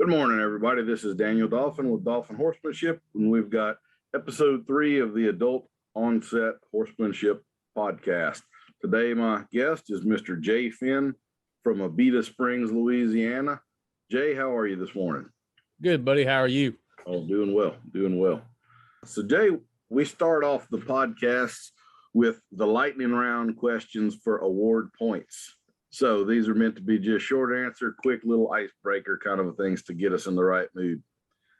Good morning, everybody. This is Daniel Dolphin with Dolphin Horsemanship, and we've got episode 3 of the Adult Onset Horsemanship podcast. Today, my guest is Mr. Jay Finn from Abita Springs, Louisiana. Jay, how are you this morning? Good, buddy. How are you? Oh, doing well. So, Jay, we start off the podcast with the lightning round questions for award points. So these are meant to be just short answer, quick little icebreaker kind of things to get us in the right mood.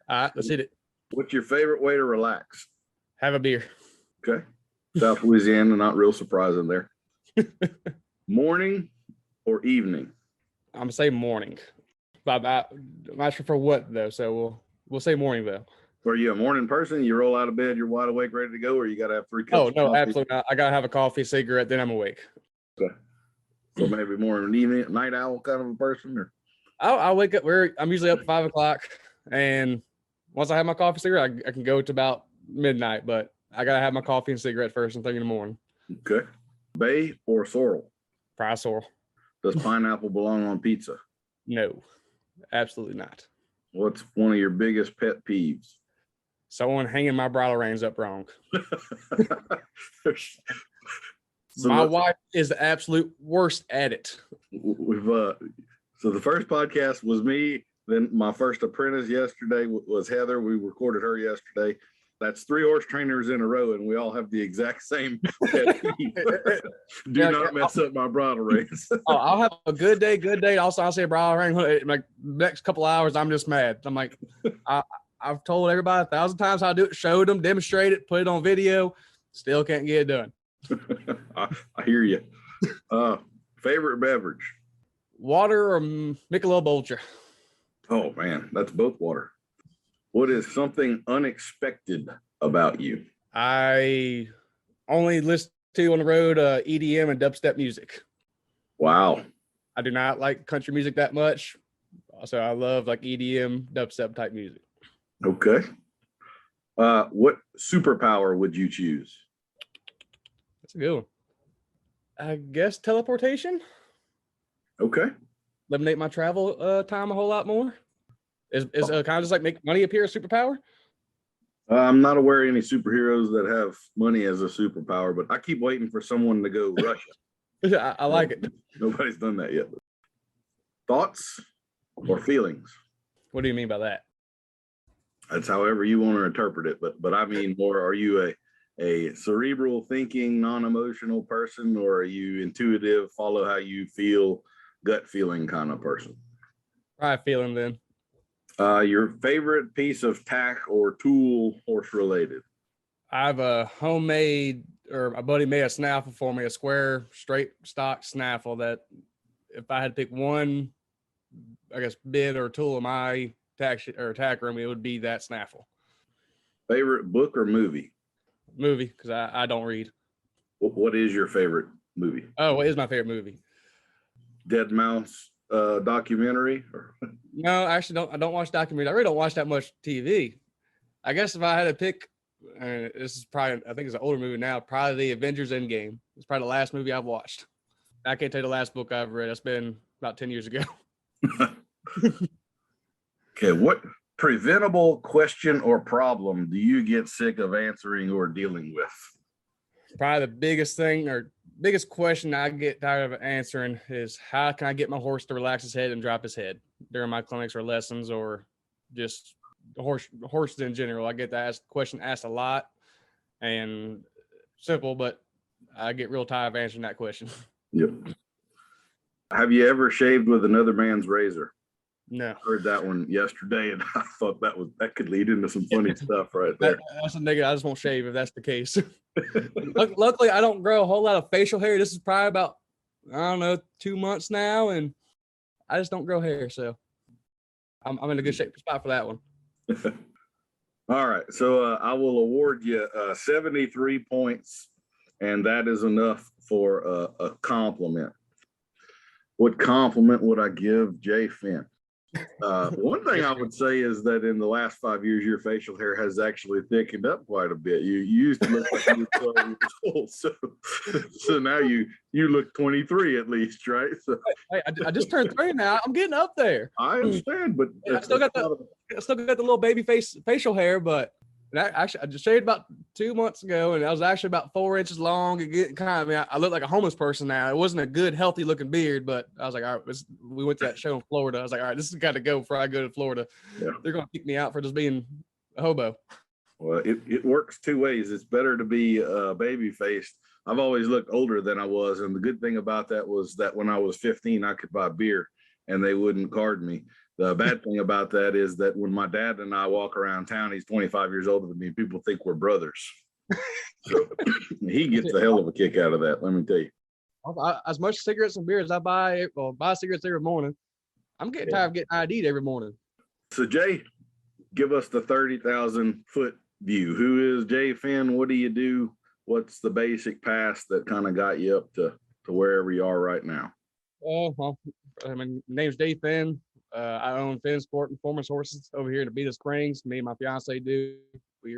All right, let's hit it. What's your favorite way to relax? Have a beer. Okay. South Louisiana, not real surprising there. Morning or evening? I'm gonna say morning. But I'm not sure for what though, so we'll say morning though. Are you a morning person? You roll out of bed, you're wide awake, ready to go, or you got to have 3 cups? Oh of no, coffee? absolutely not. I gotta have a coffee, cigarette, then I'm awake. Okay. So maybe more of an evening, night owl kind of a person, or I'll wake up. I'm usually up at 5 o'clock, and once I have my coffee, cigarette, I can go to about midnight. But I gotta have my coffee and cigarette first thing in the morning. Okay. Bay or sorrel? Probably sorrel. Does pineapple belong on pizza? No, absolutely not. What's one of your biggest pet peeves? Someone hanging my bridle reins up wrong. So my wife is the absolute worst at it. We've so the first podcast was me. Then my first apprentice yesterday was Heather. We recorded her yesterday. That's 3 horse trainers in a row, and we all have the exact same pet peeve. Do not mess up my bridle reins. I'll have a good day. Also, I'll say bridle rein. Like next couple hours, I'm just mad. I'm like, I've told everybody 1,000 times how to do it, showed them, demonstrated it, put it on video. Still can't get it done. I hear you. Favorite beverage? Water or Michelob Ultra? Oh man, that's both water. What is something unexpected about you? I only listen to on the road EDM and dubstep music. Wow. I do not like country music that much, so I love like EDM, dubstep type music. Okay. What superpower would you choose? That's a good one. I guess teleportation. Okay. Eliminate my travel time a whole lot more. Is kind of just like make money appear a superpower? I'm not aware of any superheroes that have money as a superpower, but I keep waiting for someone to go Russia. I like it. Nobody's done that yet. Thoughts or feelings? What do you mean by that? That's however you want to interpret it, but I mean more, are you a cerebral thinking, non-emotional person, or are you intuitive, follow how you feel, gut feeling kind of person? Probably feeling then. Your favorite piece of tack or tool horse related? I have a homemade, or my buddy made a snaffle for me, a square straight stock snaffle that if I had to pick one, I guess, bit or tool in my tack room, it would be that snaffle. Favorite book or movie? Movie, because I don't read. What is your favorite movie? Oh, what is my favorite movie? Dead Mouse documentary? No, actually, I don't watch documentaries. I really don't watch that much TV. I guess if I had to pick, this is probably, I think it's an older movie now, probably the Avengers Endgame. It's probably the last movie I've watched. I can't tell you the last book I've read. It's been about 10 years ago. Okay, what preventable question or problem do you get sick of answering or dealing with? Probably the biggest thing or biggest question I get tired of answering is how can I get my horse to relax his head and drop his head during my clinics or lessons or just horses in general. I get that question asked a lot and simple, but I get real tired of answering that question. Yep. Have you ever shaved with another man's razor? No. I heard that one yesterday, and I thought that could lead into some funny stuff right there. That's a negative. I just won't shave if that's the case. Luckily, I don't grow a whole lot of facial hair. This is probably about, 2 months now, and I just don't grow hair, so I'm in a good spot for that one. All right, so I will award you 73 points, and that is enough for a compliment. What compliment would I give Jay Finn? One thing I would say is that in the last 5 years, your facial hair has actually thickened up quite a bit. You used to look like you were 12 years old, so now you look 23 at least, right? So Hey, I just turned 30 now. I'm getting up there. I understand, but I still got the little baby facial hair, but actually I just shaved about 2 months ago, and I was actually about 4 inches long. And getting kind of, I mean, I look like a homeless person now. It wasn't a good, healthy looking beard, but I was like, all right, we went to that show in Florida. I was like, all right, this has got to go before I go to Florida. Yeah. They're gonna kick me out for just being a hobo. Well, it works two ways. It's better to be baby faced. I've always looked older than I was, and the good thing about that was that when I was 15, I could buy beer, and they wouldn't card me. The bad thing about that is that when my dad and I walk around town, he's 25 years older than me. People think we're brothers. So he gets a hell of a kick out of that, let me tell you. As much cigarettes and beer as I buy cigarettes every morning, I'm getting tired of getting ID'd every morning. So Jay, give us the 30,000 foot view. Who is Jay Finn? What do you do? What's the basic past that kind of got you up to wherever you are right now? Well, my name's Jay Finn. I own Finn Sport and Performance Horses over here in Abita Springs. Me and my fiance do. We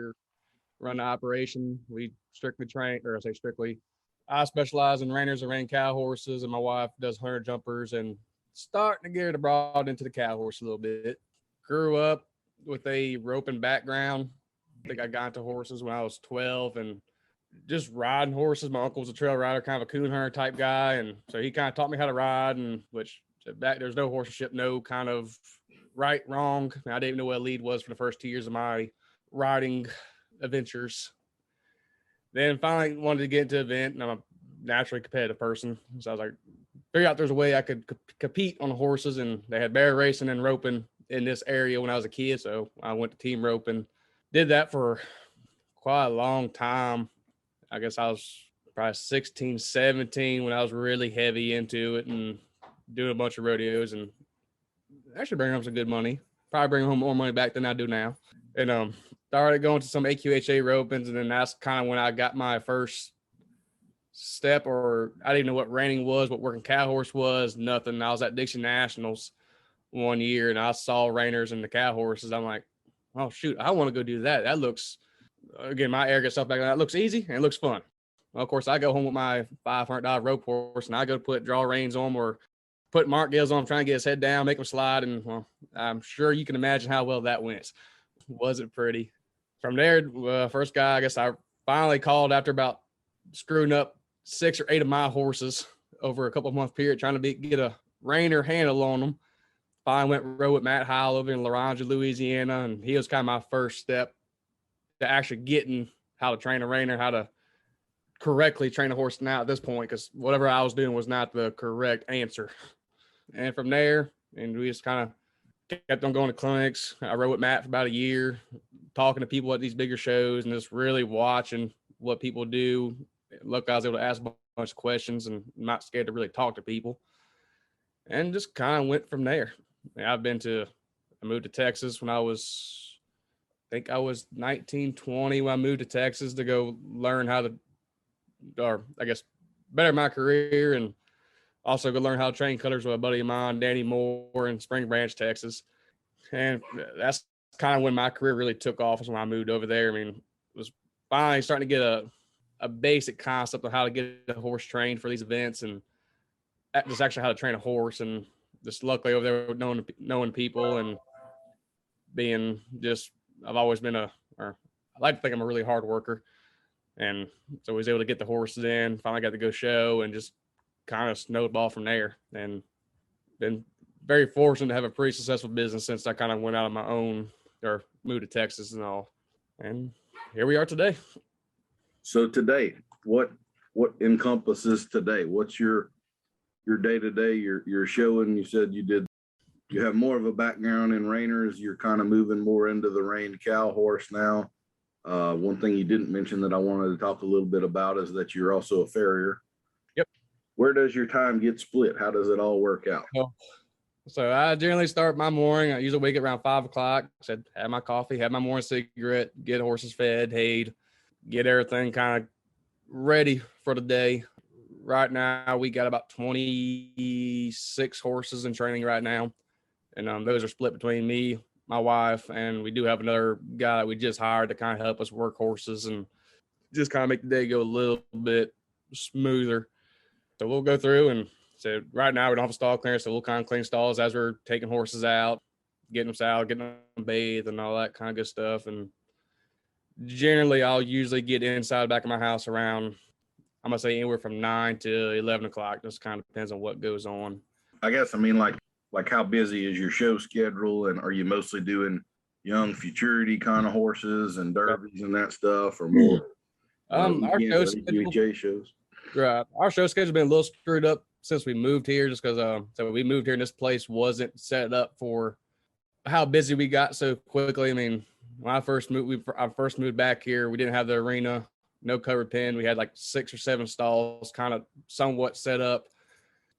run the operation. We strictly train, or I say strictly, I specialize in reiners and rein cow horses, and my wife does hunter jumpers and starting to get abroad into the cow horse a little bit. Grew up with a roping background. I think I got into horses when I was 12 and just riding horses. My uncle was a trail rider, kind of a coon hunter type guy. And so he kind of taught me how to ride, and which back there's no horsemanship, no kind of right, wrong. I didn't even know what a lead was for the first 2 years of my riding adventures. Then finally wanted to get into an event, and I'm a naturally competitive person. So I was like, figure out there's a way I could compete on the horses, and they had bear racing and roping in this area when I was a kid. So I went to team roping, did that for quite a long time. I guess I was probably 16, 17 when I was really heavy into it and doing a bunch of rodeos, and actually bringing home some good money. Probably bring home more money back than I do now. And started going to some AQHA ropings, and then that's kind of when I got my first step, or I didn't even know what reining was, what working cow horse was, nothing. I was at Dixie Nationals one year, and I saw reiners and the cow horses. I'm like, oh shoot, I want to go do that. That looks, again, my arrogant stuff back then, that looks easy and it looks fun. Well, of course, I go home with my $500 rope horse, and I go put draw reins on him or put martingales on him, trying to get his head down, make him slide. And well, I'm sure you can imagine how well that went. Wasn't pretty. From there, first guy, I guess I finally called after about screwing up 6 or 8 of my horses over a couple of month period, trying to get a reiner handle on them. Finally went row with Matt Howell over in Larange, Louisiana, and he was kind of my first step to actually getting how to train a reiner, how to correctly train a horse now at this point, because whatever I was doing was not the correct answer. And from there, and we just kind of kept on going to clinics. I rode with Matt for about a year, talking to people at these bigger shows and just really watching what people do. Look, I was able to ask a bunch of questions and not scared to really talk to people, and just kind of went from there. I moved to Texas when I was 19, 20 when I moved to Texas to go learn how to, or I guess better my career, and also go learn how to train cutters with a buddy of mine, Danny Moore, in Spring Branch, Texas. And that's kind of when my career really took off, was when I moved over there. I mean, it was finally starting to get a basic concept of how to get a horse trained for these events, and just actually how to train a horse. And just luckily over there knowing people and being just, I've always been I like to think I'm a really hard worker. And so I was able to get the horses in, finally got to go show, and just kind of snowball from there. And been very fortunate to have a pretty successful business since I kind of went out on my own or moved to Texas and all. And here we are today. So today, what encompasses today? What's your day-to-day? You're showing, you said you have more of a background in reiners. You're kind of moving more into the reined cow horse now. One thing you didn't mention that I wanted to talk a little bit about is that you're also a farrier. Yep. Where does your time get split? How does it all work out? So I generally start my morning. I usually wake up around 5 o'clock. Said, have my coffee, have my morning cigarette, get horses fed, hayed, get everything kind of ready for the day. Right now, we got about 26 horses in training right now. And those are split between me, my wife, and we do have another guy that we just hired to kind of help us work horses and just kind of make the day go a little bit smoother. So we'll go through, and so right now we don't have a stall clearance, so we'll kind of clean stalls as we're taking horses out, getting them saddled, getting them bathed and all that kind of good stuff. And generally I'll usually get inside back of my house around, I'm gonna say anywhere from 9 to 11 o'clock. Just kind of depends on what goes on. I guess, I mean, like how busy is your show schedule, and are you mostly doing young futurity kind of horses and derbies and that stuff, or more Our show or schedule, UHA shows? right. Our show schedule's been a little screwed up since we moved here, just because so we moved here and this place wasn't set up for how busy we got so quickly. I mean, when I first moved back here, we didn't have the arena, no covered pen. We had like 6 or 7 stalls kind of somewhat set up.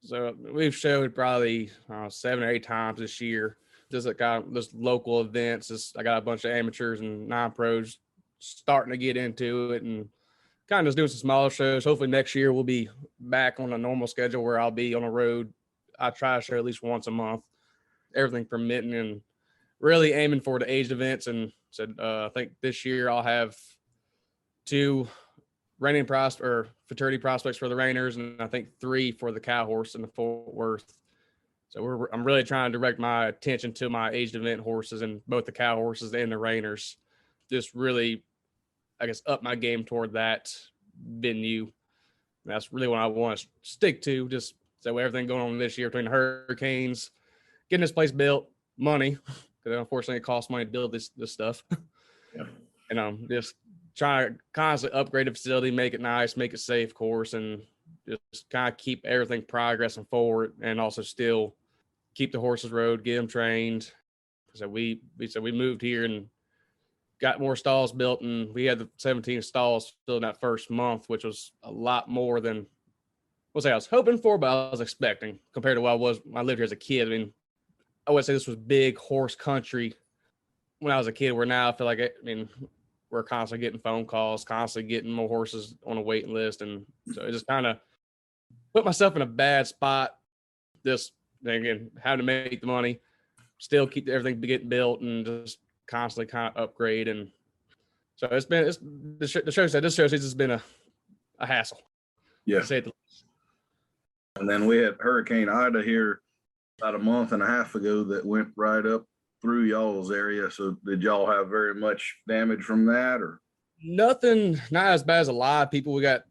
So we've showed probably 7 or 8 times this year. Just like just local events. I got a bunch of amateurs and non-pros starting to get into it, and kind of just doing some smaller shows. Hopefully next year we'll be back on a normal schedule where I'll be on the road. I try to show at least once a month, everything permitting, and really aiming for the aged events. And so I think this year I'll have 2 reining or futurity prospects for the reiners, and I think 3 for the cow horse in the Fort Worth. So I'm really trying to direct my attention to my aged event horses, and both the cow horses and the reiners. Just really, I guess, up my game toward that venue. And that's really what I want to stick to. Just so everything going on this year between the hurricanes, getting this place built, money, because unfortunately it costs money to build this stuff. Yeah. And just trying to constantly upgrade the facility, make it nice, make it safe, of course, and just kind of keep everything progressing forward, and also still keep the horses rode, get them trained. So we moved here and got more stalls built, and we had the 17 stalls filled in that first month, which was a lot more than I was hoping for, but I was expecting compared to what I was when I lived here as a kid. I mean, I would say this was big horse country when I was a kid, where now I feel like, we're constantly getting phone calls, constantly getting more horses on a waiting list. And so it just kind of put myself in a bad spot. Just again, having to make the money, still keep everything getting built, and just constantly kind of upgrade. And so the show said this show season's been a hassle. Yeah. To say the least. And then we had Hurricane Ida here about a month and a half ago that went right up through y'all's area. So did y'all have very much damage from that, or? Nothing, not as bad as a lot of people. We got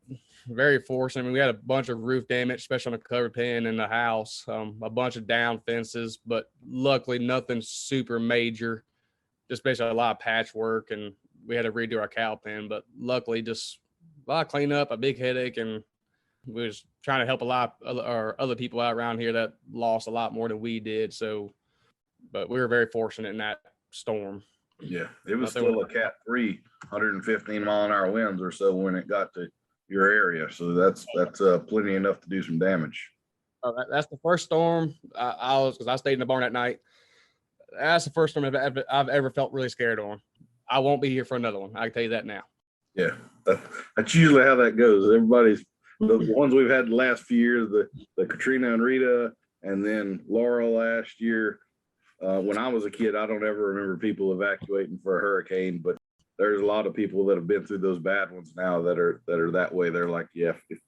very fortunate. I mean, we had a bunch of roof damage, especially on the covered pen in the house, a bunch of down fences, but luckily nothing super major, just basically a lot of patchwork, and we had to redo our cow pen, but luckily just a lot of cleanup, a big headache, and we was trying to help a lot of other people out around here that lost a lot more than we did. So, but we were very fortunate in that storm. Yeah, it was still a Cat 3, 115 mile an hour winds or so when it got to your area. So that's plenty enough to do some damage. That's the first storm because I stayed in the barn that night. That's the first storm I've ever felt really scared on. I won't be here for another one. I can tell you that now. Yeah, that's usually how that goes. Everybody's the ones we've had the last few years, the Katrina and Rita, and then Laura last year. When I was a kid, I don't ever remember people evacuating for a hurricane, but there's a lot of people that have been through those bad ones now that are that way. They're like, yeah, if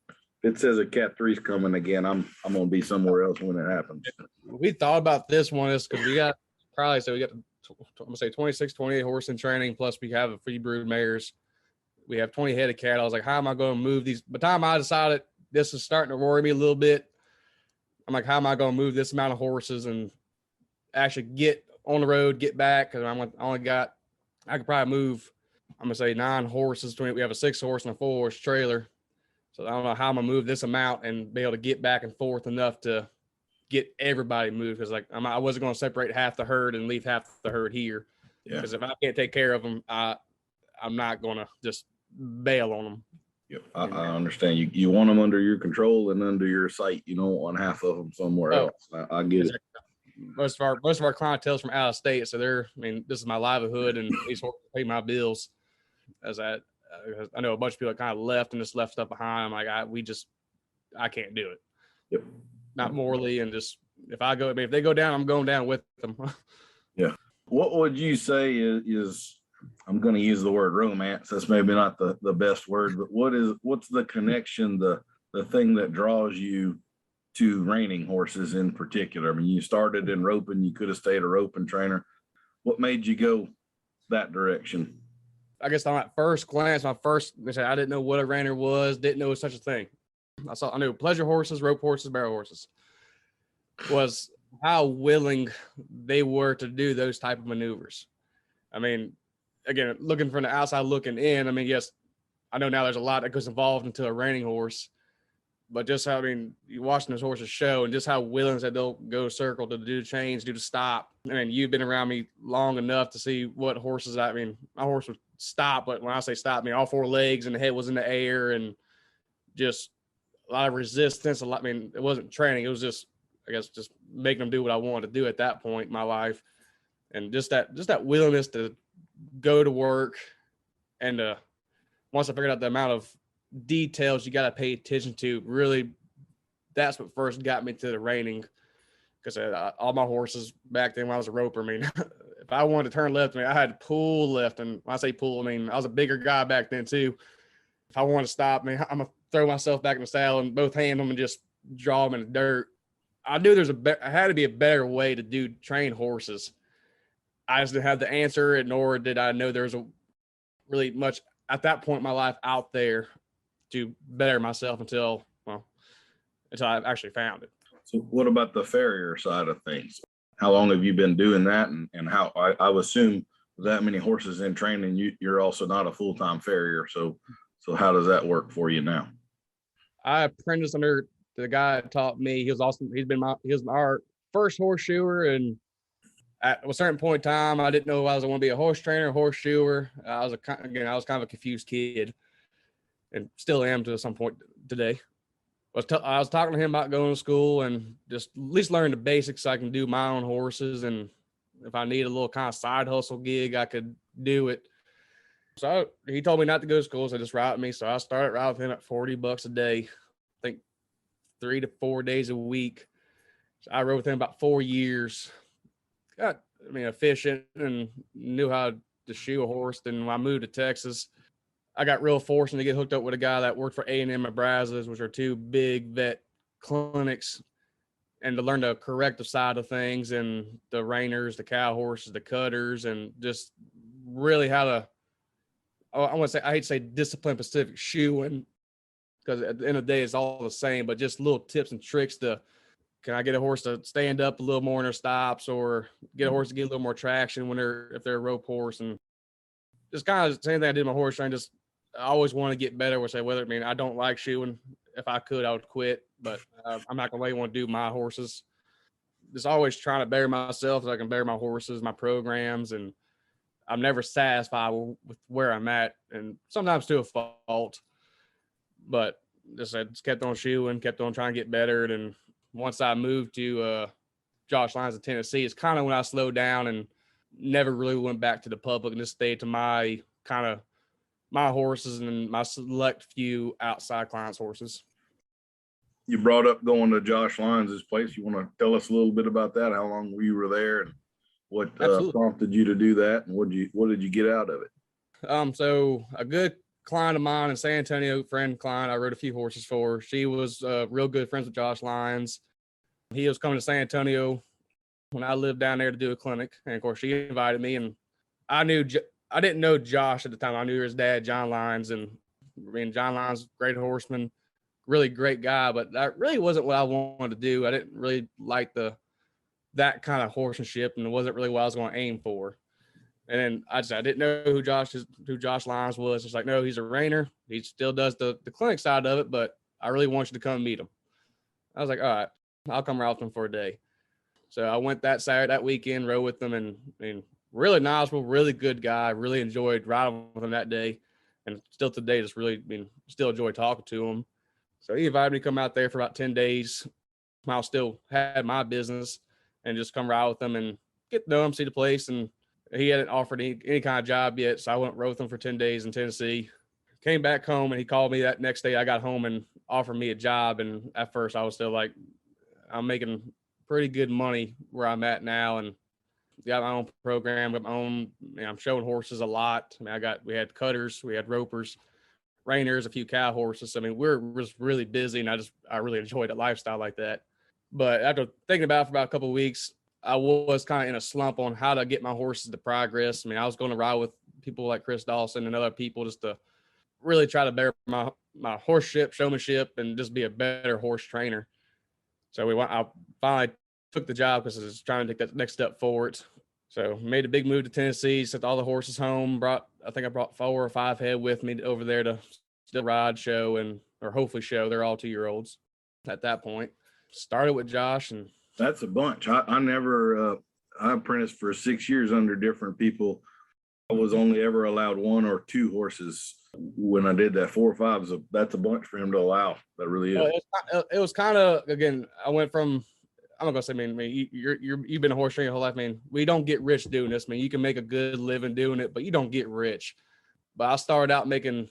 it says a Cat 3's coming again, I'm gonna be somewhere else when it happens. We thought about this one is because we got I'm gonna say 26, 28 horse in training, plus we have a free brood mares. We have 20 head of cattle. I was like, how am I going to move these? By the time I decided this is starting to worry me a little bit, I'm like, how am I going to move this amount of horses and actually get on the road, get back? Because I could probably move, I'm going to say 9 horses. We have a 6 horse and a 4 horse trailer. So I don't know how I'm going to move this amount and be able to get back and forth enough to get everybody moved. Because I wasn't going to separate half the herd and leave half the herd here. Because if I can't take care of them, I'm not going to just bail on them. Yep, I understand. You want them under your control and under your sight. You don't want half of them somewhere else. I get it. Most of our clientele's from out of state, so this is my livelihood, and these horses pay my bills. As I know a bunch of people that kind of left and just left stuff behind. I'm like, I can't do it. Yep. Not morally, and just if they go down, I'm going down with them. Yeah. What would you say is I'm going to use the word romance. That's maybe not the best word, but what's the connection, the thing that draws you to reining horses in particular? I mean, you started in roping, you could have stayed a roping trainer. What made you go that direction? I guess on that first glance, I didn't know what a reiner was, didn't know such a thing. I knew pleasure horses, rope horses, barrel horses. Was how willing they were to do those type of maneuvers. I mean, again, looking from the outside looking in, I mean, yes, I know now there's a lot that goes involved into a reining horse, but just how, I mean, you watching those horses show and just how willing that they'll go circle to do the change, do the stop. I mean, you've been around me long enough to see what horses, I mean, my horse would stop, but when I say stop, I mean, all four legs and the head was in the air and just a lot of resistance. I mean, it wasn't training. It was just, I guess, just making them do what I wanted to do at that point in my life. And just that willingness to go to work. And once I figured out the amount of details you got to pay attention to, really, that's what first got me to the reining. Because all my horses back then when I was a roper, I mean, if I wanted to turn left, I mean, I had to pull left. And when I say pull, I mean, I was a bigger guy back then too. If I wanted to stop, I mean, I'm going to throw myself back in the saddle and both hand them and just draw them in the dirt. I knew I had to be a better way to train horses. I just didn't have the answer, nor did I know there was a really much at that point in my life out there to better myself until I actually found it. So what about the farrier side of things? How long have you been doing that? And how, I would assume that many horses in training, you're also not a full-time farrier. So how does that work for you now? I apprenticed under the guy that taught me. He was our first horseshoer, and at a certain point in time, I didn't know if I was going to be a horse trainer, horseshoer. I was kind of a confused kid, and still am to some point today. I was talking to him about going to school and just at least learn the basics so I can do my own horses, and if I need a little kind of side hustle gig, I could do it. So he told me not to go to school, so just ride with me. So I started riding with him at $40 a day, I think 3 to 4 days a week. So I rode with him about 4 years. Got, efficient and knew how to shoe a horse. Then when I moved to Texas, I got real fortunate to get hooked up with a guy that worked for A&M and Brazos, which are two big vet clinics, and to learn the corrective side of things and the reiners, the cow horses, the cutters, and just really how to, I hate to say discipline specific shoeing, because at the end of the day, it's all the same, but just little tips and tricks to, can I get a horse to stand up a little more in their stops, or get a horse to get a little more traction if they're a rope horse, and just kind of the same thing I did in my horse training. Just I always want to get better. I don't like shoeing. If I could, I would quit, but I'm not gonna let anyone do my horses. Just always trying to better myself so I can better my horses, my programs, and I'm never satisfied with where I'm at, and sometimes to a fault. But I just kept on shoeing, kept on trying to get better, and once I moved to Josh Lyons in Tennessee, it's kind of when I slowed down and never really went back to the public and just stayed to my horses and my select few outside clients' horses. You brought up going to Josh Lyons' place. You want to tell us a little bit about that? How long you were there, and what prompted you to do that, and what did you get out of it? So a good client of mine in San Antonio, friend client, I rode a few horses for. She was real good friends with Josh Lyons. He was coming to San Antonio when I lived down there to do a clinic, and of course she invited me, and I didn't know Josh at the time. I knew his dad, John Lyons, and John Lyons, great horseman, really great guy, but that really wasn't what I wanted to do. I didn't really like that kind of horsemanship, and it wasn't really what I was going to aim for. And then I didn't know who Josh Lyons was. It's like, no, he's a reiner. He still does the clinic side of it, but I really want you to come meet him. I was like, all right, I'll come ride with him for a day. So I went that weekend, rode with him, and really knowledgeable, really good guy. Really enjoyed riding with him that day, and still today, just really still enjoy talking to him. So he invited me to come out there for about 10 days. I still had my business, and just come ride with him and get to know him, see the place. And he hadn't offered any kind of job yet, so I went and rode with him for 10 days in Tennessee. Came back home, and he called me that next day. I got home and offered me a job, and at first I was still like, I'm making pretty good money where I'm at now, and got my own program, got my own, I'm showing horses a lot. I mean, we had cutters, we had ropers, reiners, a few cow horses. I mean, we're just really busy, and I really enjoyed a lifestyle like that. But after thinking about it for about a couple of weeks, I was kind of in a slump on how to get my horses to progress. I mean, I was going to ride with people like Chris Dawson and other people just to really try to better my horseship, showmanship, and just be a better horse trainer. So I finally took the job because I was trying to take that next step forward. So made a big move to Tennessee, sent all the horses home, I think I brought 4 or 5 head with me over there to still ride, show, or hopefully show. They're all 2-year-olds at that point. Started with Josh, and that's a bunch. I never, I apprenticed for 6 years under different people. I was only ever allowed 1 or 2 horses when I did that. 4 or 5 that's a bunch for him to allow. That really is. It was kind of, again, I went from, I'm not gonna say, you've been a horse trainer your whole life, man. We don't get rich doing this, man. You can make a good living doing it, but you don't get rich. But I started out making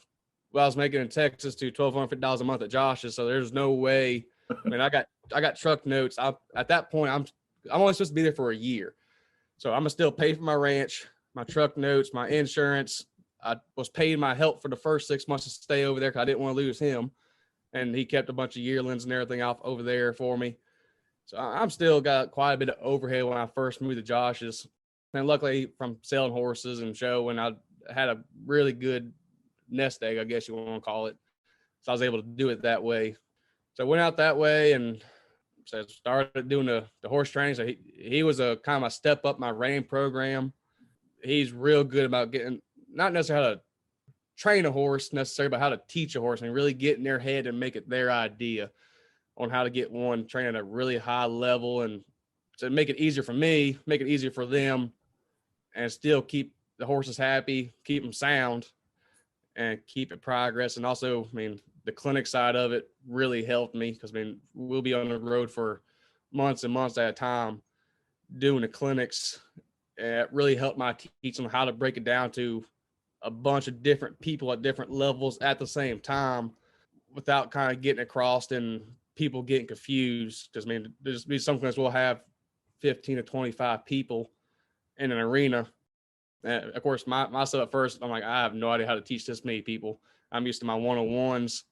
what I was making in Texas to $1,250 a month at Josh's. So there's no way. I mean, I got truck notes. At that point, I'm only supposed to be there for a year. So I'm gonna still pay for my ranch, my truck notes, my insurance. I was paying my help for the first 6 months to stay over there because I didn't want to lose him. And he kept a bunch of yearlings and everything off over there for me. So I'm still got quite a bit of overhead when I first moved to Josh's. And luckily from selling horses and show, when I had a really good nest egg, I guess you want to call it. So I was able to do it that way. So I went out that way and so started doing the horse training. So he was a kind of a step up my rein program. He's real good about getting, not necessarily how to train a horse necessarily, but how to teach a horse and really get in their head and make it their idea on how to get one trained at a really high level, and to make it easier for me, make it easier for them, and still keep the horses happy, keep them sound, and keep it progress. And also, I mean, the clinic side of it really helped me because, I mean, we'll be on the road for months and months at a time doing the clinics. And it really helped my teach them how to break it down to a bunch of different people at different levels at the same time without kind of getting across and people getting confused. Because, I mean, there's be some clinics we'll have 15 to 25 people in an arena. And of course, myself at first, I'm like, I have no idea how to teach this many people. I'm used to my one-on-ones.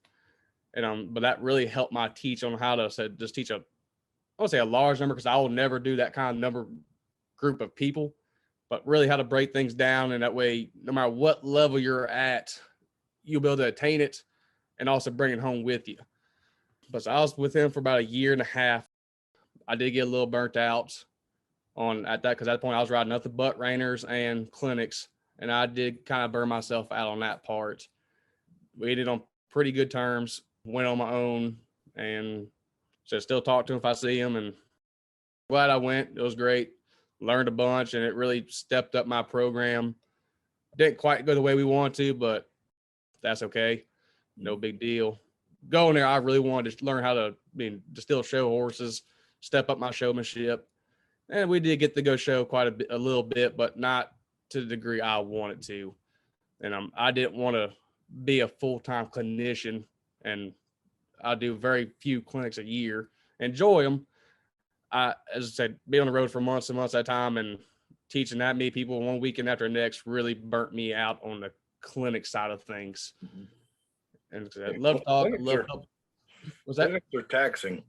And but that really helped my teach on how to just teach I won't say a large number because I will never do that kind of number group of people, but really how to break things down. And that way, no matter what level you're at, you'll be able to attain it and also bring it home with you. But so I was with him for about 1.5 years. I did get a little burnt out at that because at that point I was riding nothing but reiners and clinics, and I did kind of burn myself out on that part. We ended on pretty good terms, went on my own, and so still talk to him if I see him, and glad I went. It was great. Learned a bunch, and it really stepped up my program. Didn't quite go the way we wanted to, but that's okay. No big deal. Going there, I really wanted to learn how to still show horses, step up my showmanship. And we did get to go show quite a little bit, but not to the degree I wanted to. And I didn't want to be a full-time clinician, and I do very few clinics a year. Enjoy them. As I said, be on the road for months and months at a time and teaching that many people one weekend after the next really burnt me out on the clinic side of things. Mm-hmm. And I love talk. Was that? Clinics are taxing.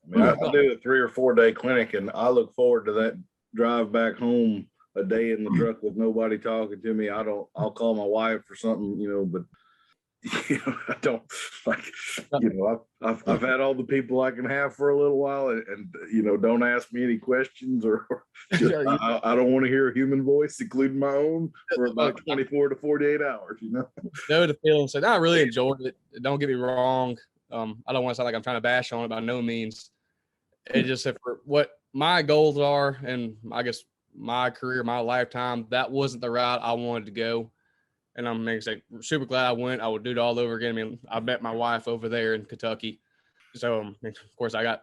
I mean, I do a 3 or 4 day clinic, and I look forward to that drive back home, a day in the truck with nobody talking to me. I'll call my wife or something, but I don't like, I've had all the people I can have for a little while, and don't ask me any questions or just, I don't want to hear a human voice, including my own, for about 24 to 48 hours, Know the feeling. So I really enjoyed it. Don't get me wrong. I don't want to sound like I'm trying to bash on it by no means. It just for what my goals are, and I guess my career, my lifetime, that wasn't the route I wanted to go. And I'm super glad I went. I would do it all over again. I mean, I met my wife over there in Kentucky. So, of course, I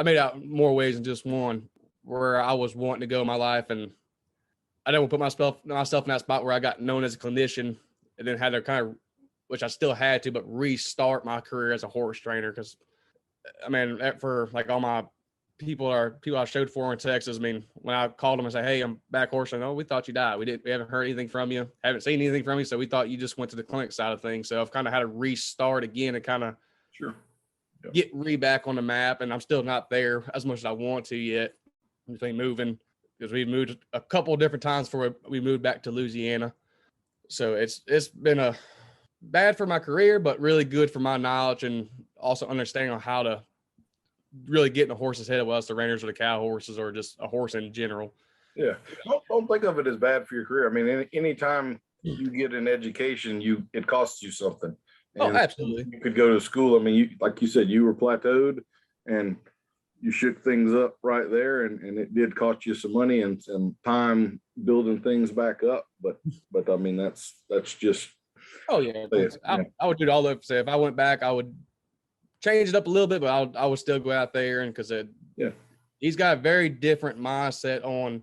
made out more ways than just one where I was wanting to go in my life. And I didn't want to put myself in that spot where I got known as a clinician and then had to kind of, which I still had to, but restart my career as a horse trainer. Because, I mean, for like all my people I showed for in Texas. I mean, when I called them and say, "Hey, I'm back horsing," oh, we thought you died. We haven't heard anything from you, haven't seen anything from you, so we thought you just went to the clinic side of things. So I've kind of had to restart again and kind of Sure. Yep. get back on the map, and I'm still not there as much as I want to yet. Everything moving because we've moved a couple of different times before we moved back to Louisiana. So it's been a bad for my career, but really good for my knowledge and also understanding on how to really get in a horse's head, whether it's the reiners or the cow horses or just a horse in general. Yeah. Don't think of it as bad for your career. I mean, anytime you get an education, it costs you something. And absolutely. You could go to school. I mean, like you said, you were plateaued and you shook things up right there, and it did cost you some money and some time building things back up. But I mean, that's just. Oh yeah. I would do it all over. Say if I went back, I would change it up a little bit, but I would still go out there, and because he's got a very different mindset on.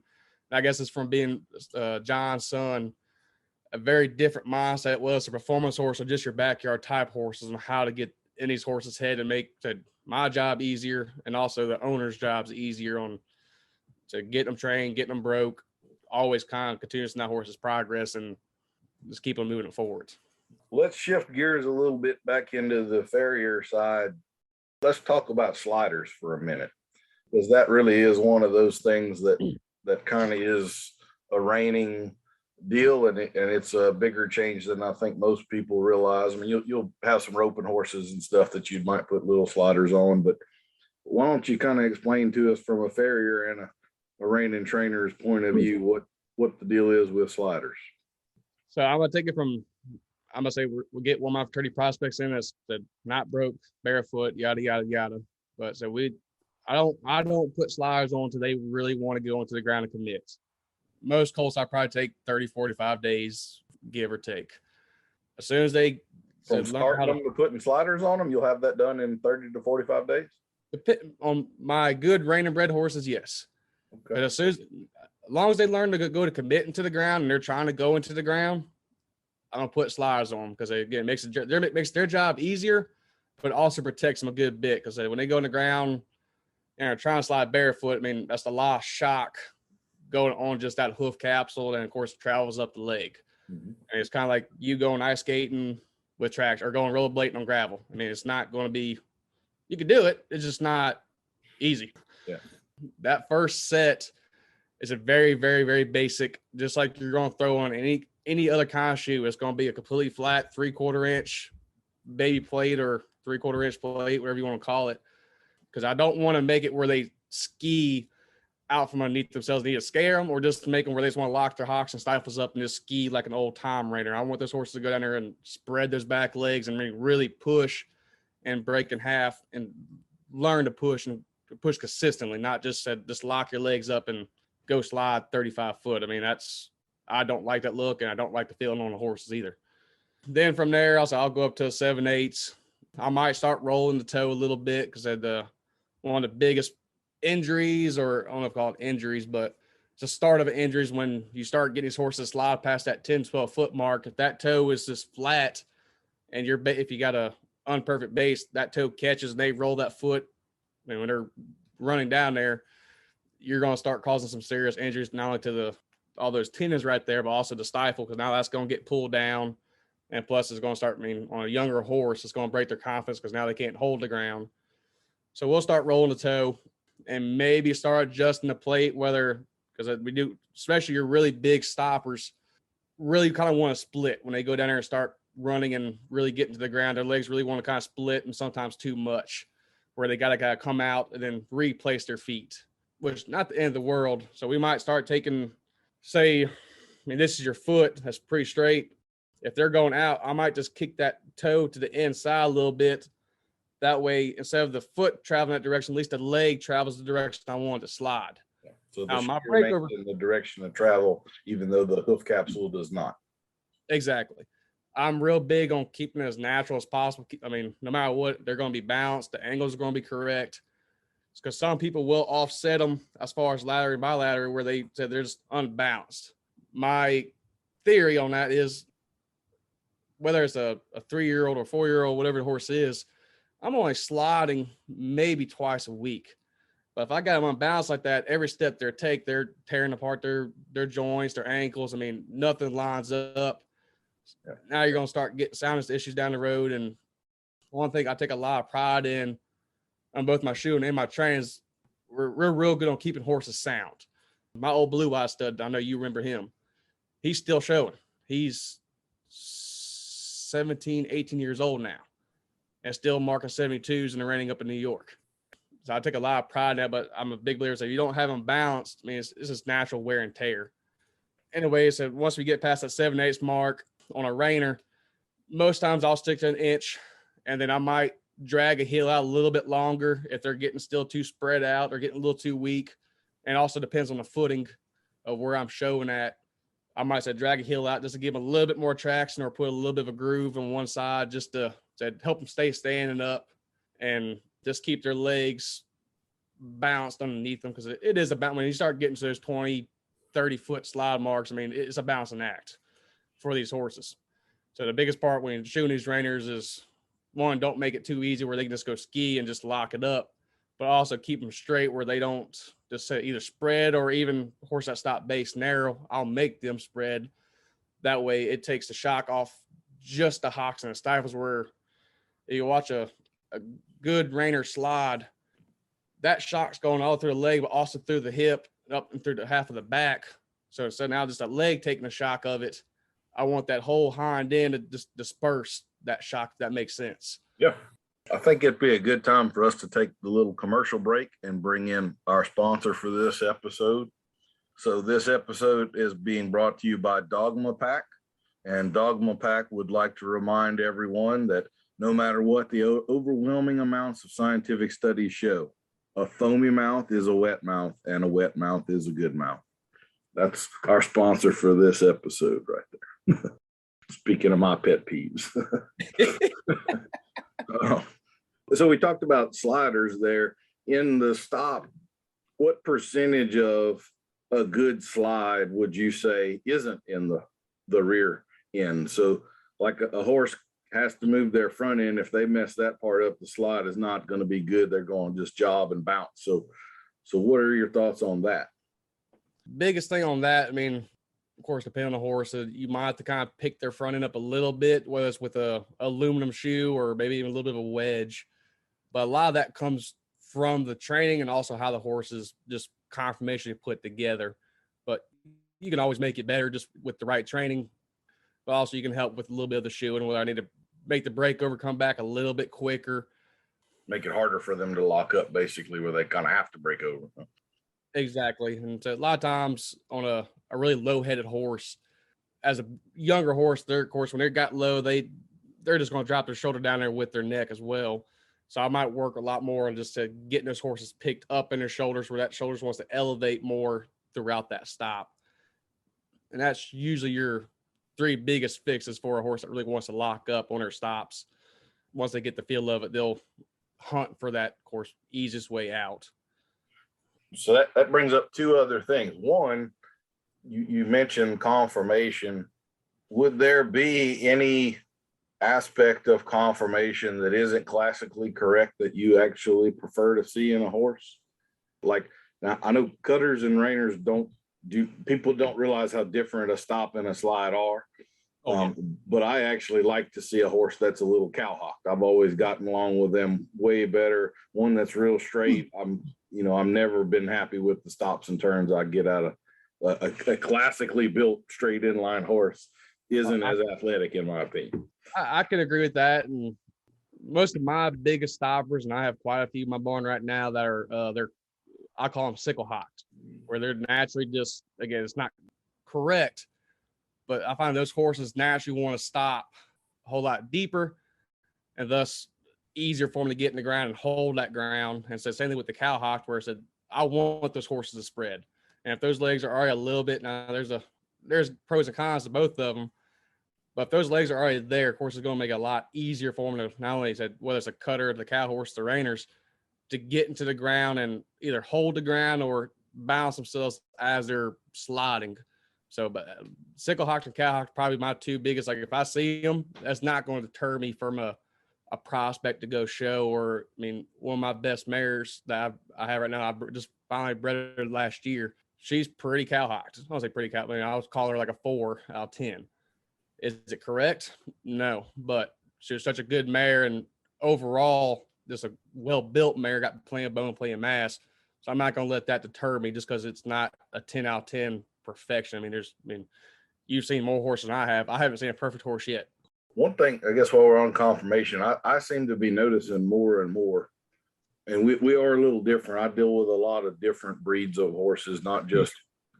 I guess it's from being John's son. A very different mindset, whether it's a performance horse or just your backyard type horses, and how to get in these horses' head and make my job easier, and also the owner's jobs easier on to get them trained, getting them broke, always kind of continuous in that horse's progress, and just keep them moving it forward. Let's shift gears a little bit back into the farrier side. Let's talk about sliders for a minute, because that really is one of those things that kind of is a reigning deal, and it's a bigger change than I think most people realize. I mean, you'll have some roping horses and stuff that you might put little sliders on, but why don't you kind of explain to us from a farrier and a reining trainer's point of view what the deal is with sliders? So I'm gonna take it from. I'm gonna say we'll get one of my 30 prospects in that's not broke, barefoot, yada yada yada. But so I don't put sliders on until they really want to go into the ground and commit. Most colts I probably take 30, 45 days, give or take. As soon as they from starting them to putting sliders on them, you'll have that done in 30 to 45 days. On my good rein and bred horses, yes. Okay. But as long as they learn to go to commit into the ground and they're trying to go into the ground, I don't put sliders on them because again it makes their job easier, but it also protects them a good bit because when they go in the ground and are trying to slide barefoot, I mean that's a lot of shock going on just that hoof capsule, and of course it travels up the leg. Mm-hmm. And it's kind of like you going ice skating with tracks or going rollerblading on gravel. I mean, it's not going to be. You can do it. It's just not easy. Yeah. That first set is a very, very, very basic. Just like you're going to throw on any other kind of shoe, it's going to be a completely flat 3/4 inch baby plate or 3/4 inch plate, whatever you want to call it. Because I don't want to make it where they ski out from underneath themselves, need to scare them, or just make them where they just want to lock their hocks and stifles up and just ski like an old time reiner. I want those horses to go down there and spread those back legs and really push and break in half and learn to push and push consistently, not just just lock your legs up and go slide 35 foot. I mean, I don't like that look, and I don't like the feeling on the horses either. Then from there, I'll go up to 7/8. I might start rolling the toe a little bit because one of the biggest injuries, or I don't know if I call it injuries, but it's the start of injuries when you start getting these horses slide past that 10, 12 foot mark. If that toe is just flat and if you got a unperfect base, that toe catches and they roll that foot. And when they're running down there, you're going to start causing some serious injuries, not only to all those tendons right there, but also the stifle, because now that's going to get pulled down. And plus it's going to start, on a younger horse, it's going to break their confidence because now they can't hold the ground. So we'll start rolling the toe and maybe start adjusting the plate, because we do, especially your really big stoppers, really kind of want to split when they go down there and start running and really getting to the ground. Their legs really want to kind of split, and sometimes too much, where they got to kind of come out and then replace their feet, which is not the end of the world. So we might start taking, this is your foot, that's pretty straight. If they're going out, I might just kick that toe to the inside a little bit. That way, instead of the foot traveling that direction, at least the leg travels the direction I want it to slide. Yeah. So the breakover in the direction of travel, even though the hoof capsule does not. Exactly. I'm real big on keeping it as natural as possible. No matter what, they're going to be balanced. The angles are going to be correct. It's because some people will offset them as far as lateral and bilateral, where they said they're just unbalanced. My theory on that is, whether it's a 3-year-old or 4-year-old, whatever the horse is, I'm only sliding maybe twice a week. But if I got them unbalanced like that, every step they take, they're tearing apart their joints, their ankles. I mean, nothing lines up. Now you're going to start getting soundness issues down the road. And one thing I take a lot of pride in on both my shoe and my trainings, we're real good on keeping horses sound. My old Blue Eye stud, I know you remember him. He's still showing. He's 17, 18 years old now and still marking 72s in the reining up in New York. So I take a lot of pride in that, but I'm a big believer. So if you don't have them balanced, I mean, it's just natural wear and tear. Anyway, so once we get past that 7/8 mark on a reiner, most times I'll stick to an inch, and then I might drag a heel out a little bit longer if they're getting still too spread out or getting a little too weak. And also depends on the footing of where I'm showing at. I might say drag a heel out just to give them a little bit more traction or put a little bit of a groove on one side just to help them stay standing up and just keep their legs balanced underneath them, because it is about when you start getting to those 20, 30-foot slide marks, I mean, it's a balancing act for these horses. So the biggest part when you're shooting these reiners is, one, don't make it too easy where they can just go ski and just lock it up, but also keep them straight where they don't just say either spread, or even horse that stop base narrow, I'll make them spread. That way it takes the shock off just the hocks and the stifles, where you watch a good reiner slide, that shock's going all through the leg, but also through the hip, up and through the half of the back. So now just a leg taking the shock of it. I want that whole hind end to just disperse that shock, if that makes sense. Yeah. I think it'd be a good time for us to take the little commercial break and bring in our sponsor for this episode. So this episode is being brought to you by Dogma Pack, and Dogma Pack would like to remind everyone that no matter what the overwhelming amounts of scientific studies show, a foamy mouth is a wet mouth, and a wet mouth is a good mouth. That's our sponsor for this episode right there. Speaking of my pet peeves. So we talked about sliders there. In the stop, what percentage of a good slide would you say isn't in the rear end? So like a horse has to move their front end. If they mess that part up, the slide is not going to be good. They're going to just job and bounce. So what are your thoughts on that? Biggest thing on that, I mean, of course, depending on the horse, you might have to kind of pick their front end up a little bit, whether it's with a aluminum shoe or maybe even a little bit of a wedge. But a lot of that comes from the training and also how the horse is just conformationally put together. But you can always make it better just with the right training. But also you can help with a little bit of the shoe and whether I need to make the breakover come back a little bit quicker. Make it harder for them to lock up, basically, where they kind of have to break over. Exactly. And so a lot of times on a really low-headed horse, as a younger horse, they're, of course, when they got low, they're just going to drop their shoulder down there with their neck as well. So I might work a lot more on just to getting those horses picked up in their shoulders, where that shoulders wants to elevate more throughout that stop. And that's usually your 3 biggest fixes for a horse that really wants to lock up on their stops. Once they get the feel of it, they'll hunt for that, of course, easiest way out. So that brings up 2 other things. One, you mentioned conformation. Would there be any aspect of conformation that isn't classically correct that you actually prefer to see in a horse? Like, now I know cutters and reiners people don't realize how different a stop and a slide are. But I actually like to see a horse that's a little cowhocked. I've always gotten along with them way better. One that's real straight. I've never been happy with the stops and turns I get out of a classically built straight inline horse. Isn't as athletic, in my opinion. I can agree with that. And most of my biggest stoppers, and I have quite a few in my barn right now that are I call them sickle hocked, where they're naturally just, again, it's not correct, but I find those horses naturally want to stop a whole lot deeper, and thus easier for them to get in the ground and hold that ground. And so same thing with the cow hock, where I said I want those horses to spread, and if those legs are already a little bit, now there's pros and cons to both of them. But if those legs are already there, of course, it's going to make it a lot easier for them to not only, whether it's a cutter, the cow horse, the reiners, to get into the ground and either hold the ground or balance themselves as they're sliding. So, but sickle hock and cow hock probably my 2 biggest. Like if I see them, that's not going to deter me from a a prospect to go show. Or I mean, one of my best mares that I have right now, I just finally bred her last year. She's pretty cowhocked. I don't say pretty cow. I mean, I would call her like a 4 out of 10. Is it correct? No, but she was such a good mare, and overall, just a well-built mare, got plenty of bone, plenty of mass. So I'm not going to let that deter me just because it's not a 10 out of 10 perfection. I mean, you've seen more horses than I have. I haven't seen a perfect horse yet. One thing, I guess, while we're on confirmation, I seem to be noticing more and more, and we are a little different. I deal with a lot of different breeds of horses, not just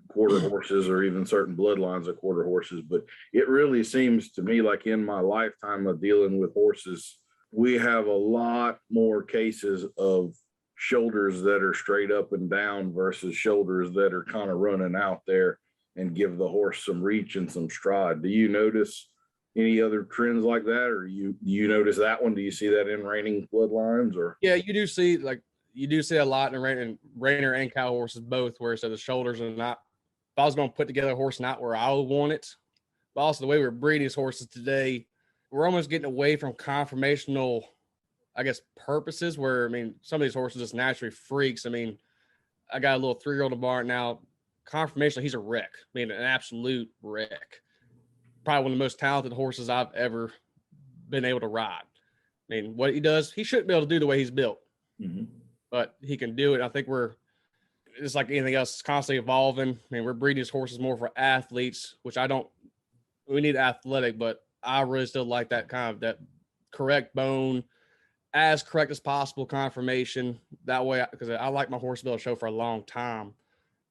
quarter horses or even certain bloodlines of quarter horses, but it really seems to me like in my lifetime of dealing with horses, we have a lot more cases of shoulders that are straight up and down versus shoulders that are kind of running out there and give the horse some reach and some stride. Do you notice any other trends like that, or do you notice that one? Do you see that in reining bloodlines? Or Yeah, you do see a lot in reiner and cow horses both, where so the shoulders are not. If I was going to put together a horse not where I would want it, but also the way we're breeding these horses today, we're almost getting away from conformational, I guess, purposes. Where I mean, some of these horses just naturally freaks. I mean, I got a little 3-year-old in the barn now. Conformational, he's a wreck. I mean, an absolute wreck. Probably one of the most talented horses I've ever been able to ride. I mean, what he does, he shouldn't be able to do the way he's built, but he can do it. I think we're just like anything else, it's constantly evolving. I mean, we're breeding these horses more for athletes, which we need athletic, but I really still like that kind of that correct bone, as correct as possible conformation. That way, because I like my horse to be able to show for a long time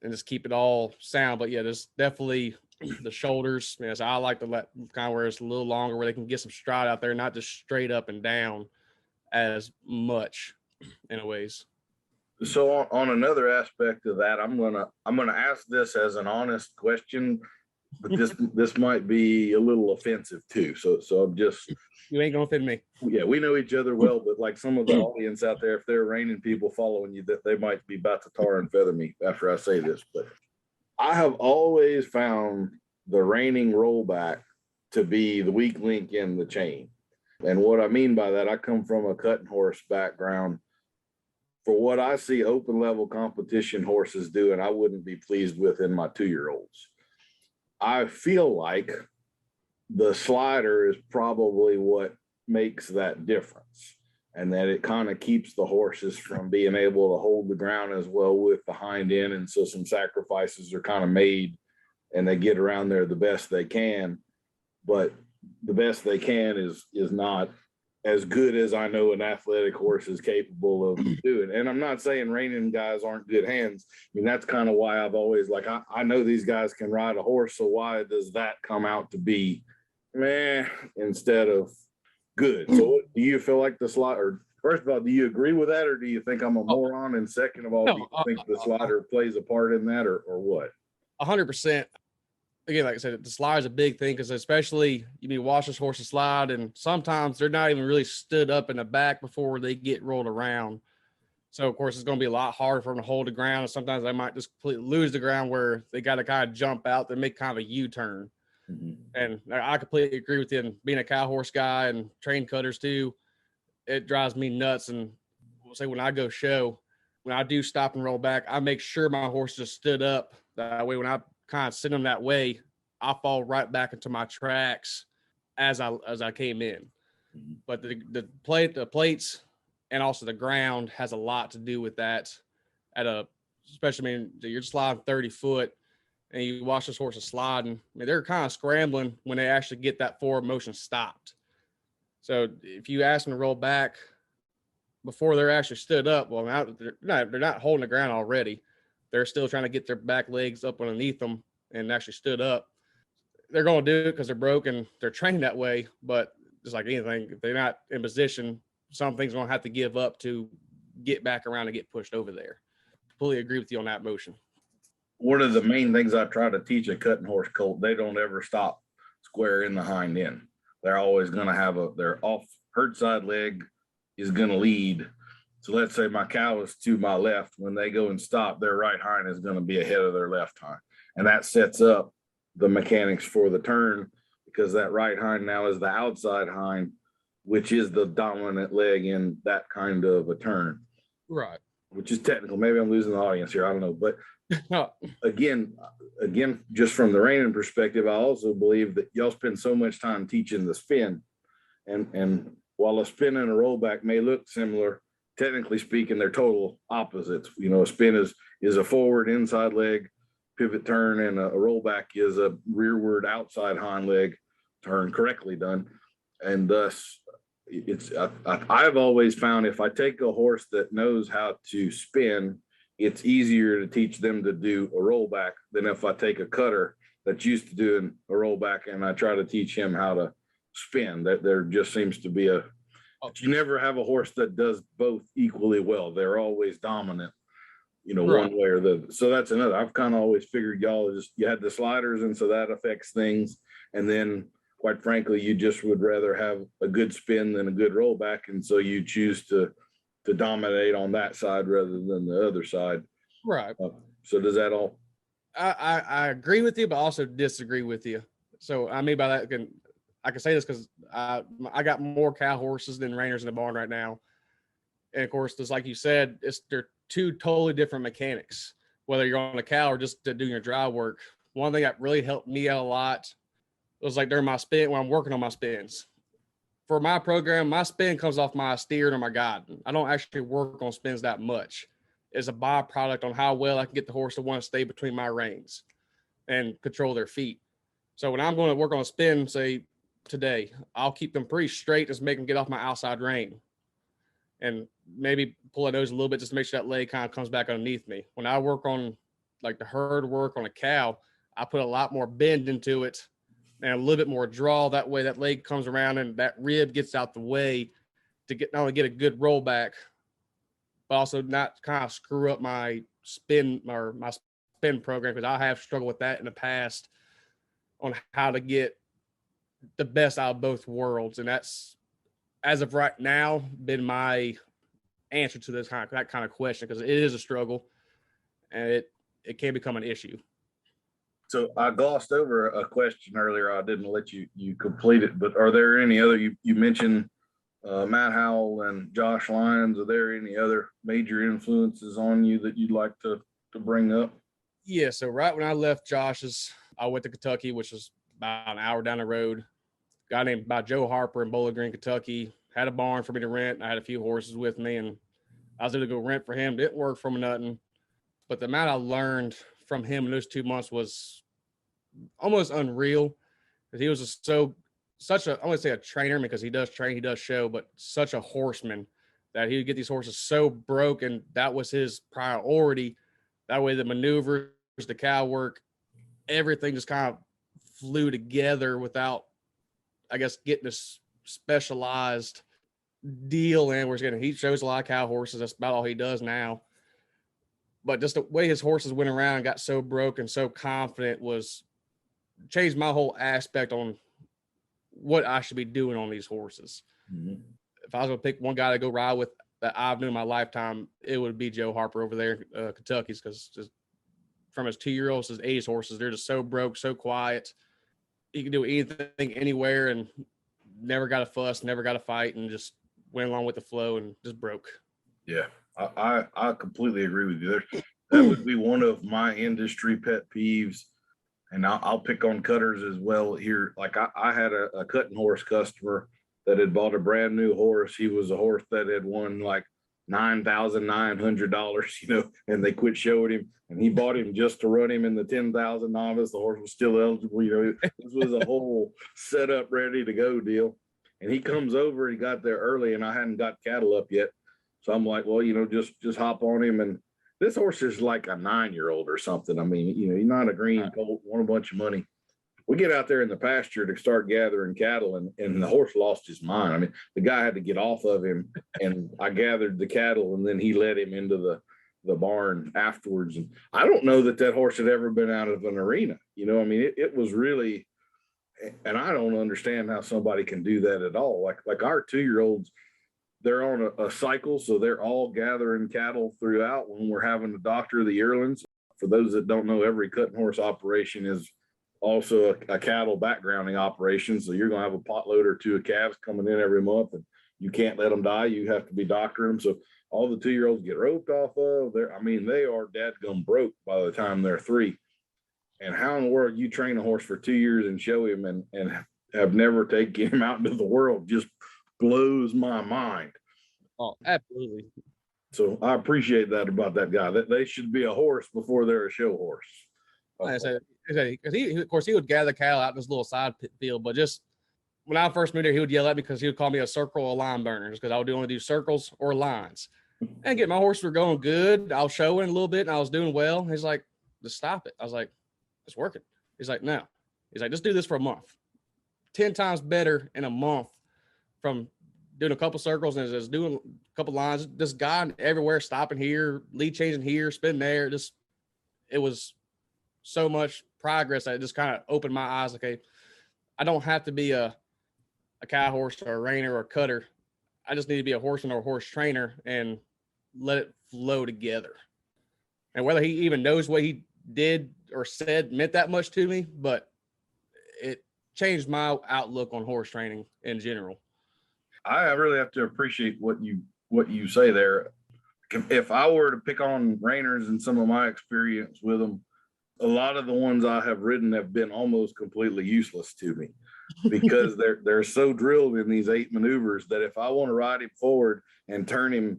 and just keep it all sound. But yeah, there's definitely the shoulders. So I like to let kind of where it's a little longer, where they can get some stride out there, not just straight up and down as much in a ways. So on another aspect of that, I'm gonna ask this as an honest question, but this might be a little offensive too. So I'm just, you ain't gonna offend me. Yeah, we know each other well, but like some of the audience out there, if they're reining people following you, that they might be about to tar and feather me after I say this. But I have always found the reining rollback to be the weak link in the chain. And what I mean by that, I come from a cutting horse background. For what I see open level competition horses do, and I wouldn't be pleased with in my 2-year-olds, I feel like the slider is probably what makes that difference, and that it kind of keeps the horses from being able to hold the ground as well with the hind end. And so some sacrifices are kind of made and they get around there the best they can, but the best they can is not as good as I know an athletic horse is capable of doing. And I'm not saying reining guys aren't good hands. I mean, that's kind of why I've always like, I know these guys can ride a horse. So why does that come out to be meh instead of good? So do you feel like the slider, first of all, do you agree with that? Or do you think I'm a moron? And second of all, do you think the slider plays a part in that, or what? 100%. Again, like I said, the slide is a big thing, because especially you watch this horse slide, and sometimes they're not even really stood up in the back before they get rolled around. So of course it's going to be a lot harder for them to hold the ground, and sometimes they might just completely lose the ground where they got to kind of jump out and make kind of a U-turn. And I completely agree with you. And being a cow horse guy and train cutters too, it drives me nuts. And we'll say when I go show, when I do stop and roll back, I make sure my horse just stood up. That way, when I kind of sit them that way, I fall right back into my tracks as I came in. But the plates, and also the ground has a lot to do with that. Especially, I mean, you're sliding 30 foot, and you watch this horse sliding. I mean, they're kind of scrambling when they actually get that forward motion stopped. So if you ask them to roll back before they're actually stood up, well, now they're not holding the ground already. They're still trying to get their back legs up underneath them and actually stood up. They're going to do it because they're broken. They're trained that way. But just like anything, if they're not in position, something's going to have to give up to get back around and get pushed over there. Completely agree with you on that motion. One of the main things I try to teach a cutting horse colt, they don't ever stop square in the hind end. They're always going to have their off herd side leg is going to lead. So let's say my cow is to my left. When they go and stop, their right hind is going to be ahead of their left hind. And that sets up the mechanics for the turn, because that right hind now is the outside hind. which is the dominant leg in that kind of a turn, Right. which is technical. Maybe I'm losing the audience here. I don't know. But No, again, just from the reining perspective, I also believe that y'all spend so much time teaching the spin. And while a spin and a rollback may look similar, technically speaking, they're total opposites. You know, a spin is a forward inside leg pivot turn, and a rollback is a rearward outside hind leg turn correctly done. And thus, I've always found if I take a horse that knows how to spin, it's easier to teach them to do a rollback than if I take a cutter that's used to doing a rollback and I try to teach him how to spin. That there just seems to be you never have a horse that does both equally well. They're always dominant, you know, right. one way or the other. So that's another. I've kind of always figured you had the sliders, and so that affects things. And then quite frankly, you just would rather have a good spin than a good rollback. And so you choose to dominate on that side rather than the other side. Right. So does that all? I agree with you, but also disagree with you. So I mean by that, I can say this because I got more cow horses than reiners in the barn right now. And of course, just like you said, they're two totally different mechanics, whether you're on a cow or just doing your dry work. One thing that really helped me out a lot was like during my spin, when I'm working on my spins. For my program, my spin comes off my steering or my guiding. I don't actually work on spins that much. It's a byproduct on how well I can get the horse to want to stay between my reins and control their feet. So when I'm going to work on a spin, say today, I'll keep them pretty straight, just make them get off my outside rein and maybe pull a nose a little bit just to make sure that leg kind of comes back underneath me. When I work on like the herd work on a cow, I put a lot more bend into it and a little bit more draw. That way that leg comes around and that rib gets out the way to not only get a good rollback, but also not kind of screw up my spin or my spin program, because I have struggled with that in the past on how to get the best out of both worlds. And that's, as of right now, been my answer to that kind of question, because it is a struggle and it can become an issue. So I glossed over a question earlier. I didn't let you complete it, but are there any other, you mentioned Matt Howell and Josh Lyons. Are there any other major influences on you that you'd like to bring up? Yeah. So right when I left Josh's, I went to Kentucky, which was about an hour down the road. A guy named Joe Harper in Bowling Green, Kentucky, had a barn for me to rent. I had a few horses with me, and I was able to go rent for him. Didn't work for me nothing. But the amount I learned from him in those 2 months was almost unreal. Because he was such a, I want to say a trainer, because he does train, he does show, but such a horseman that he would get these horses so broken. That was his priority. That way the maneuvers, the cow work, everything just kind of flew together without, I guess, getting a specialized deal in where he shows a lot of cow horses. That's about all he does now. But just the way his horses went around and got so broke and so confident changed my whole aspect on what I should be doing on these horses. Mm-hmm. If I was going to pick one guy to go ride with that I've known in my lifetime, it would be Joe Harper over there, Kentucky's, because just from his 2-year-olds to his age horses, they're just so broke, so quiet. He can do anything, anywhere, and never got a fuss, never got a fight, and just went along with the flow and just broke. Yeah, I completely agree with you. That would be one of my industry pet peeves. And I'll pick on cutters as well here. Like I had a cutting horse customer that had bought a brand new horse. He was a horse that had won like $9,900, you know, and they quit showing him. And he bought him just to run him in the 10,000 novice. The horse was still eligible. You know, this was a whole setup, ready to go deal. And he comes over, he got there early, and I hadn't got cattle up yet. So I'm like, well, you know, just hop on him. And this horse is like a 9-year-old or something. I mean, you know, he's not a green colt, won a bunch of money. We get out there in the pasture to start gathering cattle, and the horse lost his mind. I mean, the guy had to get off of him, and I gathered the cattle, and then he led him into the barn afterwards. And I don't know that horse had ever been out of an arena. You know, I mean, it was really, and I don't understand how somebody can do that at all. Like our 2-year-olds, they're on a cycle, so they're all gathering cattle throughout when we're having to doctor the yearlings. For those that don't know, every cutting horse operation is also a cattle backgrounding operation. So you're going to have a potload or two of calves coming in every month, and you can't let them die. You have to be doctoring them. So all the 2-year-olds get roped off of there. I mean, they are dadgum broke by the time they're 3. And how in the world you train a horse for 2 years and show him and have never taken him out into the world just blows my mind. Oh, absolutely. So I appreciate that about that guy. That they should be a horse before they're a show horse. Like I said, because of course, he would gather cattle out in this little side field, but just when I first moved here, he would yell at me because he would call me a circle or line burner because I would only do circles or lines. And get my horses were going good. I was showing a little bit and I was doing well. He's like, just stop it. I was like, it's working. He's like, no. He's like, just do this for a month. 10 times better in a month from doing a couple circles and just doing a couple lines, just guiding everywhere, stopping here, lead changing here, spinning there. Just, it was so much progress that it just kind of opened my eyes. Okay, I don't have to be a cow horse or a reiner or a cutter. I just need to be a horseman or a horse trainer and let it flow together. And whether he even knows what he did or said meant that much to me, but it changed my outlook on horse training in general. I really have to appreciate what you say there. If I were to pick on reiners and some of my experience with them, a lot of the ones I have ridden have been almost completely useless to me because they're so drilled in these 8 maneuvers that if I want to ride him forward and turn him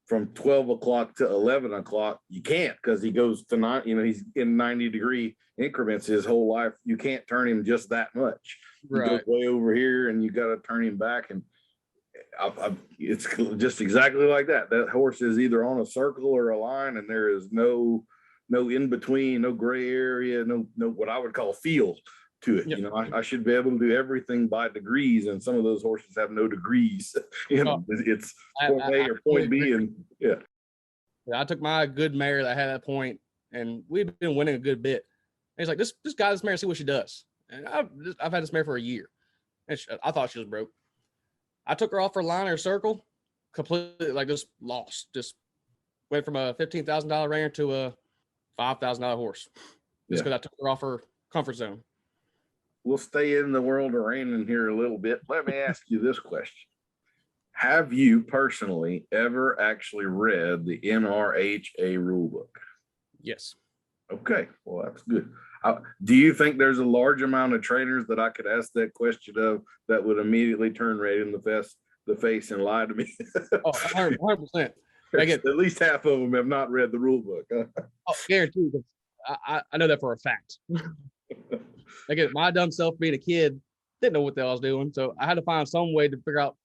from 12 o'clock to 11 o'clock, you can't because he goes to 9, he's in 90-degree increments his whole life. You can't turn him just that much. Right. He goes way over here and you got to turn him back. And it's just exactly like that. That horse is either on a circle or a line, and there is no in between, no gray area, no what I would call feel to it. Yep. I should be able to do everything by degrees, and some of those horses have no degrees. It's point A or point B, and yeah. I took my good mare that had that point, and we've been winning a good bit. And he's like, just guide this mare and see what she does. And I've had this mare for a year, and I thought she was broke. I took her off her line or circle, completely like just lost. Just went from a $15,000 reiner to a $5,000 horse, just because I took her off her comfort zone. We'll stay in the world of reining here a little bit. Let me ask you this question. Have you personally ever actually read the NRHA rulebook? Yes. Okay, well, that's good. Do you think there's a large amount of trainers that I could ask that question of that would immediately turn red in the face and lie to me? Oh, 100%. At least half of them have not read the rule book. Oh, guaranteed. I know that for a fact. Again, my dumb self being a kid didn't know what the hell I was doing, so I had to find some way to figure out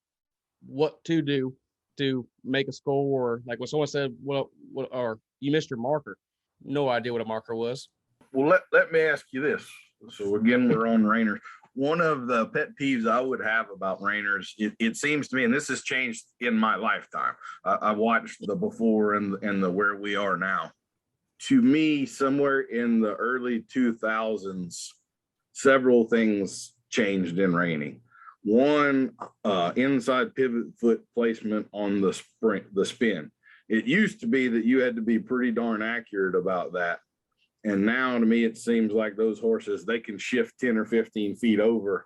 what to do to make a score. Or like when someone said, "Well, or you missed your marker," no idea what a marker was. Well, let me ask you this. So again, we're on reiners. One of the pet peeves I would have about reiners, it seems to me, and this has changed in my lifetime. I watched the before and the where we are now. To me, somewhere in the early 2000s, several things changed in reining. One, inside pivot foot placement on the spin. It used to be that you had to be pretty darn accurate about that. And now to me, it seems like those horses, they can shift 10 or 15 feet over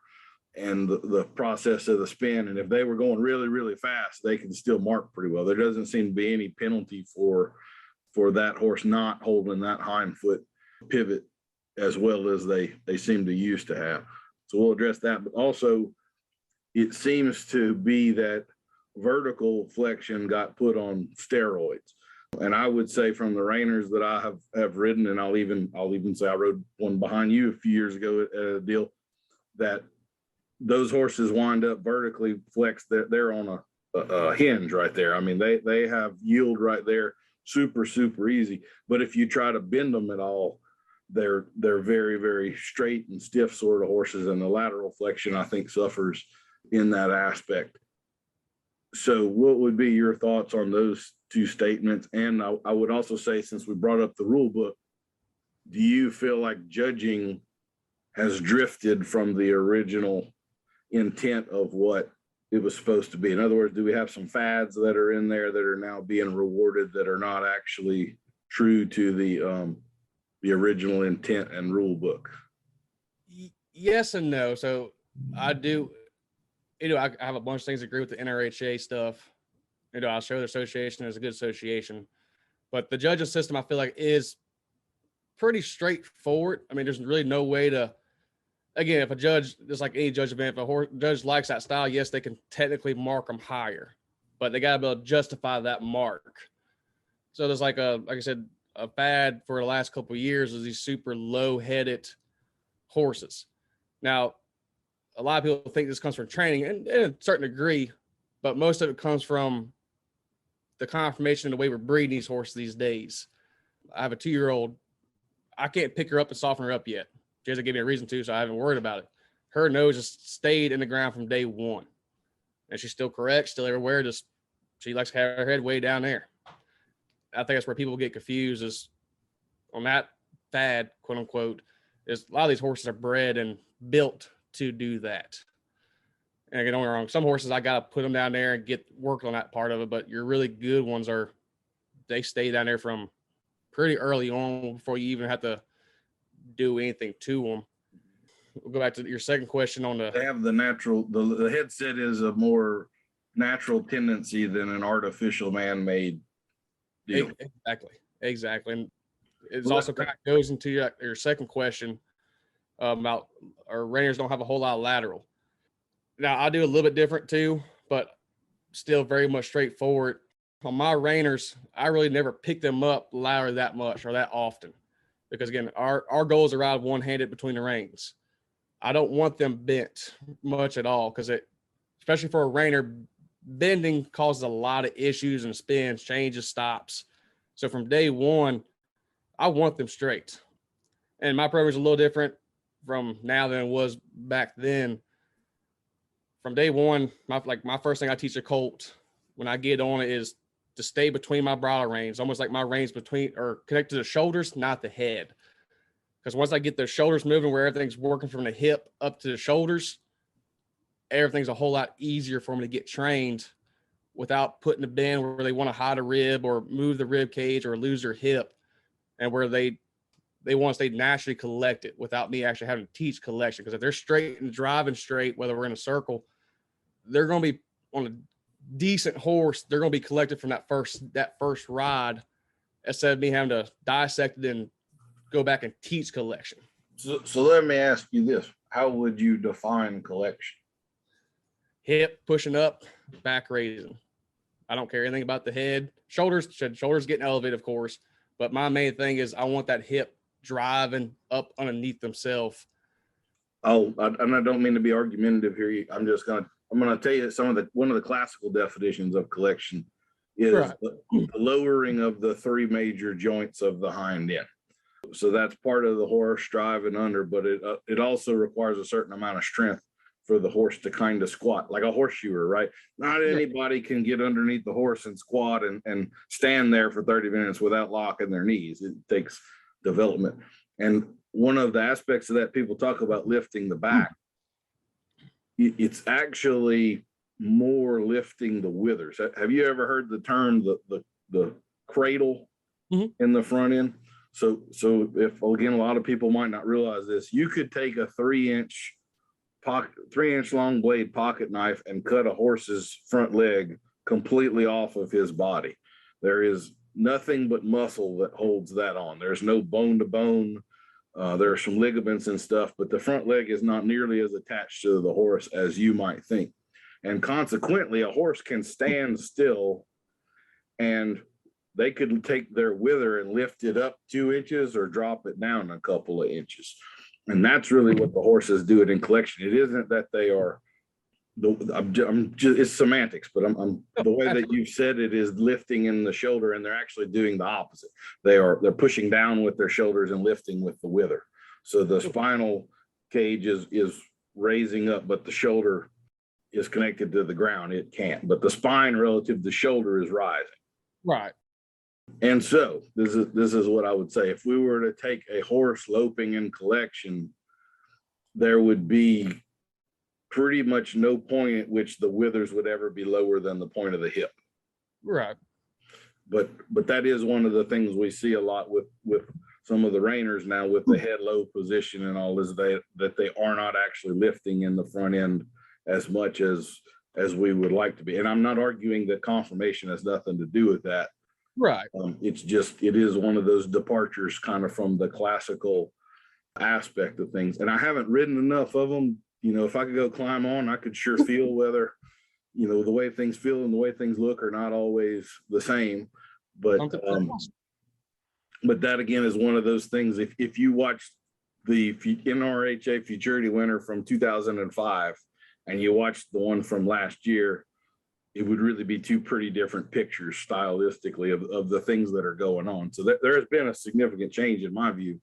and the process of the spin. And if they were going really, really fast, they can still mark pretty well. There doesn't seem to be any penalty for that horse not holding that hind foot pivot as well as they seem to used to have. So we'll address that. But also, it seems to be that vertical flexion got put on steroids. And I would say from the reiners that I have ridden, and I'll even say I rode one behind you a few years ago at a deal, that those horses wind up vertically flexed. They're on a hinge right there. I mean, they have yield right there, super, super easy. But if you try to bend them at all, they're very, very straight and stiff sort of horses. And the lateral flexion, I think, suffers in that aspect. So what would be your thoughts on those two statements? And I would also say, since we brought up the rule book, do you feel like judging has drifted from the original intent of what it was supposed to be? In other words, do we have some fads that are in there that are now being rewarded that are not actually true to the original intent and rule book? Yes and no. So I do, I have a bunch of things that agree with the NRHA stuff. I'll show the association as a good association, but the judging system I feel like is pretty straightforward. I mean, there's really no way to, again, if a judge, just like any judge event, if a judge likes that style, yes, they can technically mark them higher, but they got to be able to justify that mark. So there's like I said, a fad for the last couple of years is these super low-headed horses. Now, a lot of people think this comes from training, and to a certain degree, but most of it comes from the conformation and the way we're breeding these horses these days. I have a 2-year-old. I can't pick her up and soften her up yet. She hasn't given me a reason to, so I haven't worried about it. Her nose has stayed in the ground from day one. And she's still correct, still everywhere. Just she likes to have her head way down there. I think that's where people get confused is on that fad, quote unquote, is a lot of these horses are bred and built to do that. And don't get me wrong, some horses I got to put them down there and get work on that part of it, but your really good ones they stay down there from pretty early on before you even have to do anything to them. We'll go back to your second question on They have the natural, the headset is a more natural tendency than an artificial man-made deal. Exactly. And it also kind of goes into your second question about our reiners don't have a whole lot of lateral. Now, I do a little bit different too, but still very much straightforward. On my reiners, I really never pick them up lateral that much or that often because, again, our goal is to ride one-handed between the reins. I don't want them bent much at all because especially for a reiner, bending causes a lot of issues and spins, changes, stops. So from day one, I want them straight. And my program is a little different from now than it was back then. From day one, my first thing I teach a colt when I get on it is to stay between my bridle reins, almost like my reins between or connected to the shoulders, not the head. Because once I get the shoulders moving where everything's working from the hip up to the shoulders, everything's a whole lot easier for me to get trained without putting the bend where they want to hide a rib or move the rib cage or lose their hip, and where they want to stay naturally collected without me actually having to teach collection. Because if they're straight and driving straight, whether we're in a circle, they're going to be on a decent horse. They're going to be collected from that first ride instead of me having to dissect it and go back and teach collection. So let me ask you this. How would you define collection? Hip pushing up, back raising. I don't care anything about the head. Shoulders getting elevated, of course. But my main thing is I want that hip driving up underneath themselves. And I don't mean to be argumentative here. I'm going to tell you one of the classical definitions of collection is right. the lowering of the three major joints of the hind end. So that's part of the horse driving under, but it also requires a certain amount of strength for the horse to kind of squat like a horseshoer, right? Not anybody can get underneath the horse and squat and stand there for 30 minutes without locking their knees. It takes development. And one of the aspects of that, people talk about lifting the back. It's actually more lifting the withers. Have you ever heard the term the cradle in the front end? So if, again, a lot of people might not realize this, you could take a 3-inch long blade pocket knife and cut a horse's front leg completely off of his body. There is nothing but muscle that holds that on. There's no bone to bone. There are some ligaments and stuff, but the front leg is not nearly as attached to the horse as you might think. And consequently, a horse can stand still and they could take their wither and lift it up 2 inches or drop it down a couple of inches. And that's really what the horses do it in collection. It isn't that they are, it's semantics, but the way that you've said it is lifting in the shoulder, and they're actually doing the opposite. They're pushing down with their shoulders and lifting with the wither. So the spinal cage is raising up, but the shoulder is connected to the ground. It can't, but the spine relative to the shoulder is rising. Right. And so this is what I would say. If we were to take a horse loping in collection, there would be pretty much no point at which the withers would ever be lower than the point of the hip. Right. But that is one of the things we see a lot with some of the reiners now with the head low position and all is that they are not actually lifting in the front end as much as we would like to be. And I'm not arguing that conformation has nothing to do with that. Right. It's just, it is one of those departures kind of from the classical aspect of things. And I haven't ridden enough of them. You know, if I could go climb on, I could sure feel whether, you know, the way things feel and the way things look are not always the same. But that again is one of those things. If you watch the NRHA Futurity winner from 2005 and you watch the one from last year, it would really be two pretty different pictures stylistically of the things that are going on. So there has been a significant change in my view.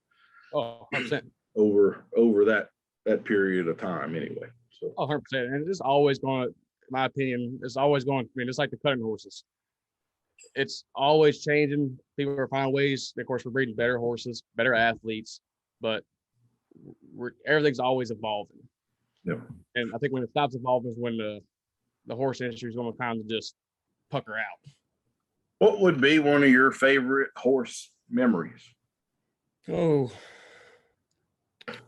Oh, 100%. over that period of time anyway. So 100%. And it's always going to, in my opinion, it's always going to, I mean, it's like the cutting horses. It's always changing. People are finding ways. Of course, we're breeding better horses, better athletes, but everything's always evolving. Yep. And I think when it stops evolving is when the horse industry is going to kind of just pucker out. What would be one of your favorite horse memories? Oh,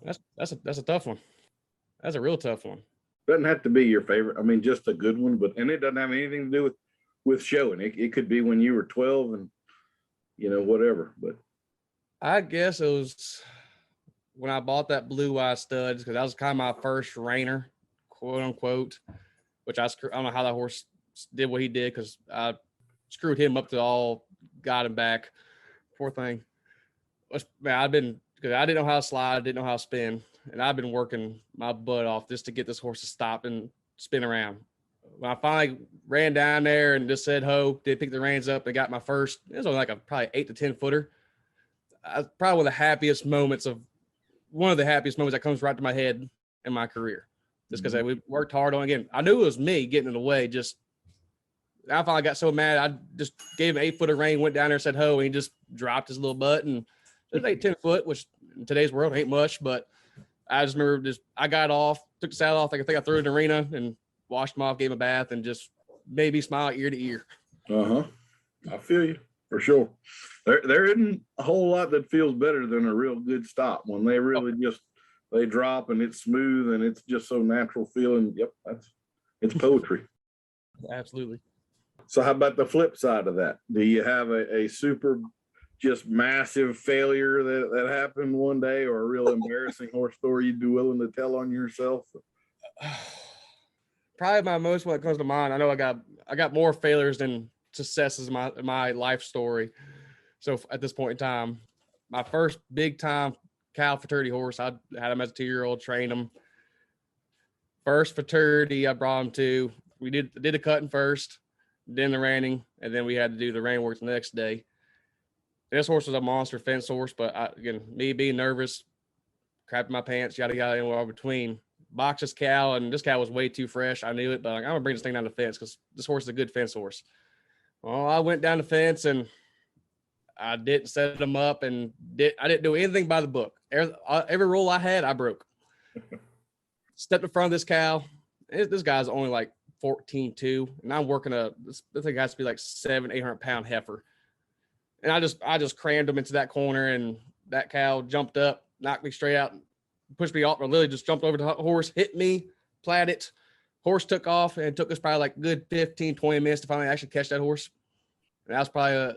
that's a tough one. That's a real tough one. Doesn't have to be your favorite. I mean, just a good one, and it doesn't have anything to do with showing. It could be when you were 12 and, you know, whatever. But I guess it was when I bought that Blue Eye Studs, because that was kind of my first reiner, quote unquote, which I don't know how that horse did what he did, because I screwed him up to all, got him back. Poor thing. Man, because I didn't know how to slide, I didn't know how to spin, and I've been working my butt off just to get this horse to stop and spin around. When I finally ran down there and just said ho, did pick the reins up and got my first, it was only like a probably 8 to 10 footer. Probably one of the happiest moments that comes right to my head in my career. Just because we worked hard on it. Again, I knew it was me getting in the way. Just I finally got so mad, I just gave him 8 foot of rein, went down there and said ho, and he just dropped his little butt, and it was 8-10 foot, which in today's world ain't much, but I just remember I got off, took the saddle off. I think I threw it in the arena and washed him off, gave him a bath, and just made me smile ear to ear. I feel you for sure. There isn't a whole lot that feels better than a real good stop when they really they drop and it's smooth and it's just so natural feeling. Yep, it's poetry. Absolutely. So how about the flip side of that? Do you have a super just massive failure that happened one day, or a real embarrassing horse story you'd be willing to tell on yourself? Probably my most one that comes to mind. I know I got more failures than successes in my life story. So at this point in time, my first big time cow futurity horse, I had him as a 2-year-old, trained him. First futurity I brought him to, we did the cutting first, then the reining, and then we had to do the rein work the next day. This horse was a monster fence horse, but again, me being nervous, crapping my pants, yada yada, and all between. Boxed this cow, and this cow was way too fresh. I knew it, but I'm gonna bring this thing down the fence because this horse is a good fence horse. Well, I went down the fence and I didn't set him up, and I didn't do anything by the book. Every rule I had, I broke. Stepped in front of this cow. This guy's only like 14.2, and I'm working this thing has to be like 700-800 pound heifer. And I just crammed him into that corner, and that cow jumped up, knocked me straight out, pushed me off. Or literally just jumped over the horse, hit me, platted it. Horse took off, and it took us probably like good 15-20 minutes to finally actually catch that horse. And that was probably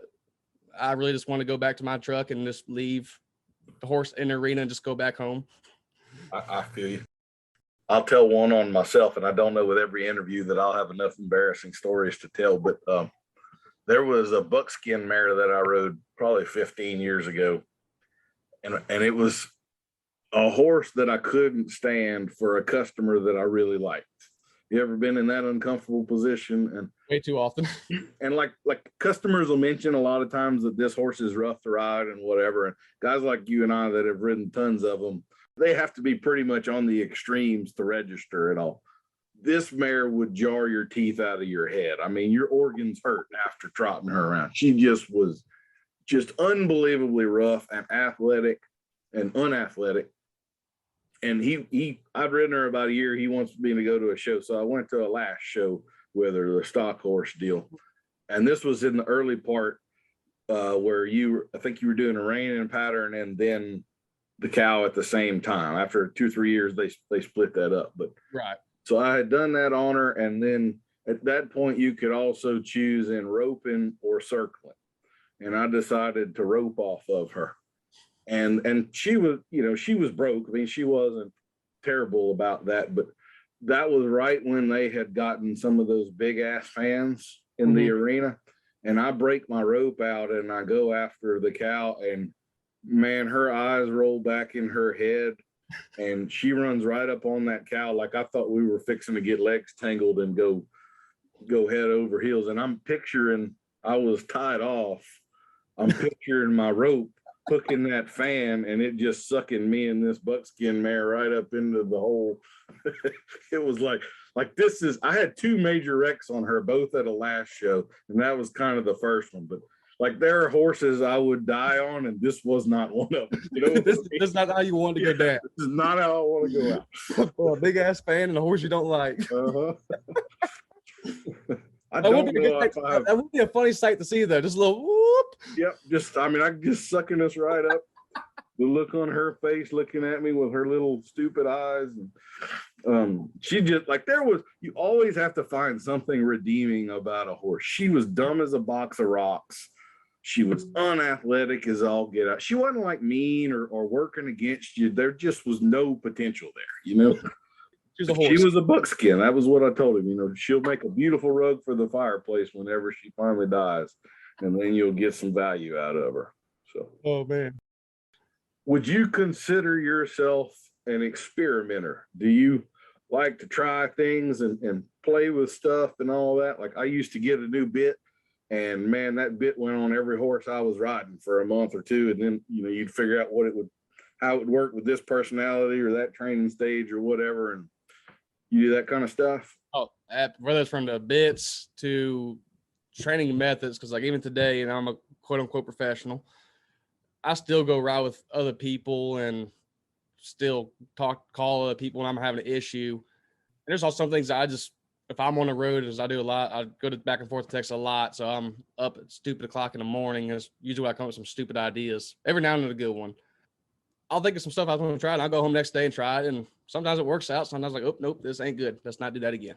I really just want to go back to my truck and just leave the horse in the arena and just go back home. I feel you. I'll tell one on myself, and I don't know with every interview that I'll have enough embarrassing stories to tell, but there was a buckskin mare that I rode probably 15 years ago. And it was a horse that I couldn't stand for a customer that I really liked. You ever been in that uncomfortable position? And way too often. And like customers will mention a lot of times that this horse is rough to ride and whatever. And guys like you and I that have ridden tons of them, they have to be pretty much on the extremes to register it all. This mare would jar your teeth out of your head. I mean, your organs hurt after trotting her around. She just was just unbelievably rough and athletic and unathletic. And I'd ridden her about a year. He wants me to go to a show. So I went to a last show with her, the stock horse deal. And this was in the early part where I think you were doing a reining pattern and then the cow at the same time. After 2-3 years, they split that up. But Right. so I had done that on her, and then at that point you could also choose in roping or circling, and I decided to rope off of her. And she was, she was broke. I mean, she wasn't terrible about that, but that was right when they had gotten some of those big ass fans in the arena. And I break my rope out and I go after the cow, and man, her eyes roll back in her head and she runs right up on that cow like I thought we were fixing to get legs tangled and go head over heels. And I'm picturing, I was tied off. I'm picturing my rope hooking that fan and it just sucking me and this buckskin mare right up into the hole. It was like this is, I had 2 major wrecks on her, both at a last show, and that was kind of the first one. But like, there are horses I would die on, and this was not one of them. This is not how you want to go down. This is not how I want to go out. Well, a big ass fan and a horse you don't like. That would be a funny sight to see, though. Just a little whoop. Yep. I'm just sucking us right up. The look on her face, looking at me with her little stupid eyes. And she just you always have to find something redeeming about a horse. She was dumb as a box of rocks. She was unathletic as all get out. She wasn't like mean or working against you. There just was no potential there, She was a buckskin. That was what I told him. She'll make a beautiful rug for the fireplace whenever she finally dies, and then you'll get some value out of her. So, oh man, would you consider yourself an experimenter? Do you like to try things and play with stuff and all that? Like, I used to get a new bit, and man, that bit went on every horse I was riding for a month or two, and then you'd figure out how it would work with this personality or that training stage or whatever, and you do that kind of stuff? Oh, whether it's from the bits to training methods, because like even today, I'm a quote unquote professional, I still go ride with other people and still call other people when I'm having an issue. And there's also some things if I'm on the road, as I do a lot, I go back and forth to Texas a lot. So I'm up at stupid o'clock in the morning. It's usually I come up with some stupid ideas. Every now and then a good one. I'll think of some stuff I want to try, and I'll go home next day and try it. And sometimes it works out. Sometimes oh, nope, this ain't good. Let's not do that again.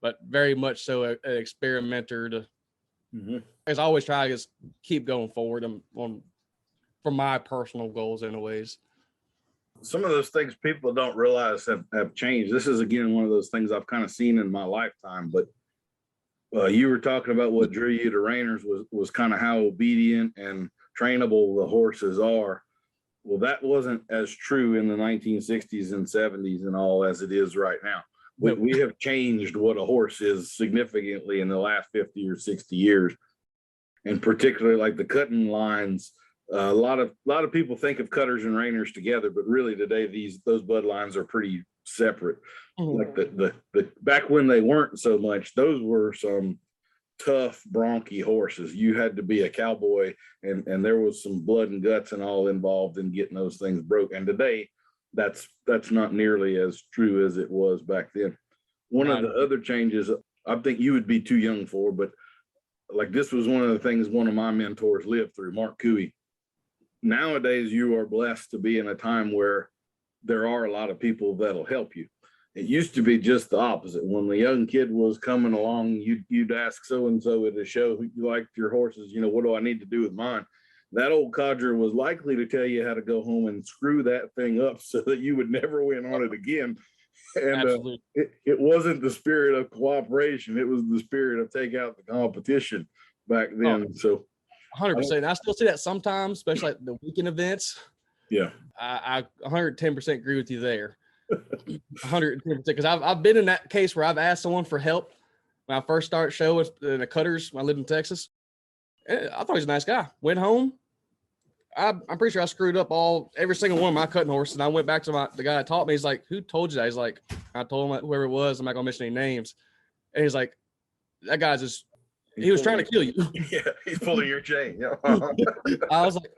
But very much so an experimenter as I always try to just keep going forward for my personal goals anyways. Some of those things people don't realize have changed. This is, again, one of those things I've kind of seen in my lifetime. But you were talking about what drew you to reiners was kind of how obedient and trainable the horses are. Well, that wasn't as true in the 1960s and 70s and all as it is right now. We have changed what a horse is significantly in the last 50 or 60 years. And particularly like the cutting lines, a lot of people think of cutters and reiners together, but really today those bloodlines are pretty separate. Like the back when they weren't so much, those were some tough bronchi horses. You had to be a cowboy, and there was some blood and guts and all involved in getting those things broke. And today that's not nearly as true as it was back then. One of the other changes I think you would be too young for, but like, this was one of the things one of my mentors lived through, Mark Cooey. Nowadays, you are blessed to be in a time where there are a lot of people that'll help you. It used to be just the opposite. When the young kid was coming along, you'd ask so-and-so at a show, who you liked your horses, what do I need to do with mine? That old codger was likely to tell you how to go home and screw that thing up so that you would never win on it again. And it wasn't the spirit of cooperation. It was the spirit of take out the competition back then. So 100%. I still see that sometimes, especially like the weekend events. Yeah. I 110% agree with you there. 110%. Because I've been in that case where I've asked someone for help when I first started show with the cutters when I lived in Texas. I thought he was a nice guy. Went home. I'm pretty sure I screwed up every single one of my cutting horses. And I went back to the guy that taught me. He's like, who told you that? He's like, I told him whoever it was. I'm not going to mention any names. And he's like, that guy's just, he was trying to kill you. Yeah, he's pulling your chain. Yeah. I was like,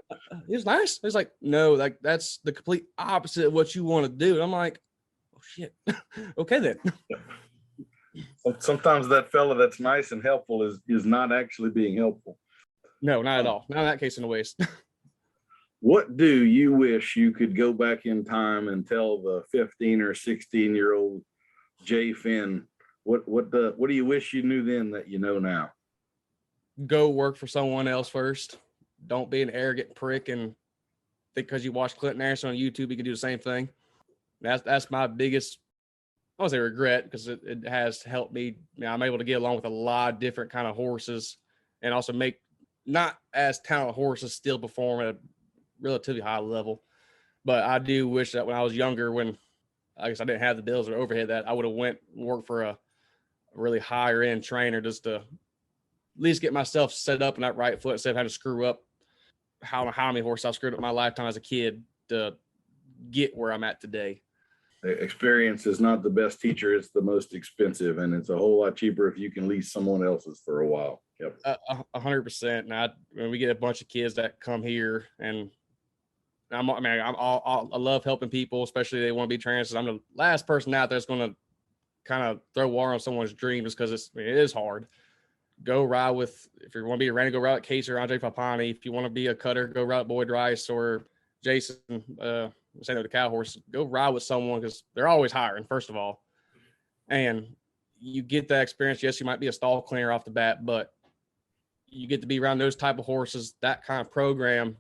he was nice. He's like, no, like that's the complete opposite of what you want to do. And I'm like, oh shit. Okay then. Sometimes that fella that's nice and helpful is not actually being helpful. No, not at all. Not in that case in the waist. What do you wish you could go back in time and tell the 15 or 16-year-old Jay Finn? What do you wish you knew then that you know now? Go work for someone else first. Don't be an arrogant prick and think because you watch Clinton Anderson on YouTube, you can do the same thing. That's my biggest, I won't say regret, because it has helped me. I'm able to get along with a lot of different kind of horses and also make not as talented horses still perform at a relatively high level. But I do wish that when I was younger, when I guess I didn't have the bills or overhead, that I would have went and worked for a really higher end trainer just to at least get myself set up in that right foot instead of having to screw up how many horses I've screwed up my lifetime as a kid to get where I'm at today. Experience is not the best teacher. It's the most expensive, and it's a whole lot cheaper if you can lease someone else's for a while. Yep. 100%. And when we get a bunch of kids that come here, and I love helping people, especially they want to be trainers. I'm the last person out there that's going to kind of throw water on someone's dream just because it is hard. Go ride with, if you want to be a trainer, go ride with Casey or Andre Papani. If you want to be a cutter, go ride with Boyd Rice or Jason, same with the cow horse. Go ride with someone because they're always hiring, first of all. And you get that experience. Yes, you might be a stall cleaner off the bat, but you get to be around those type of horses, that kind of program.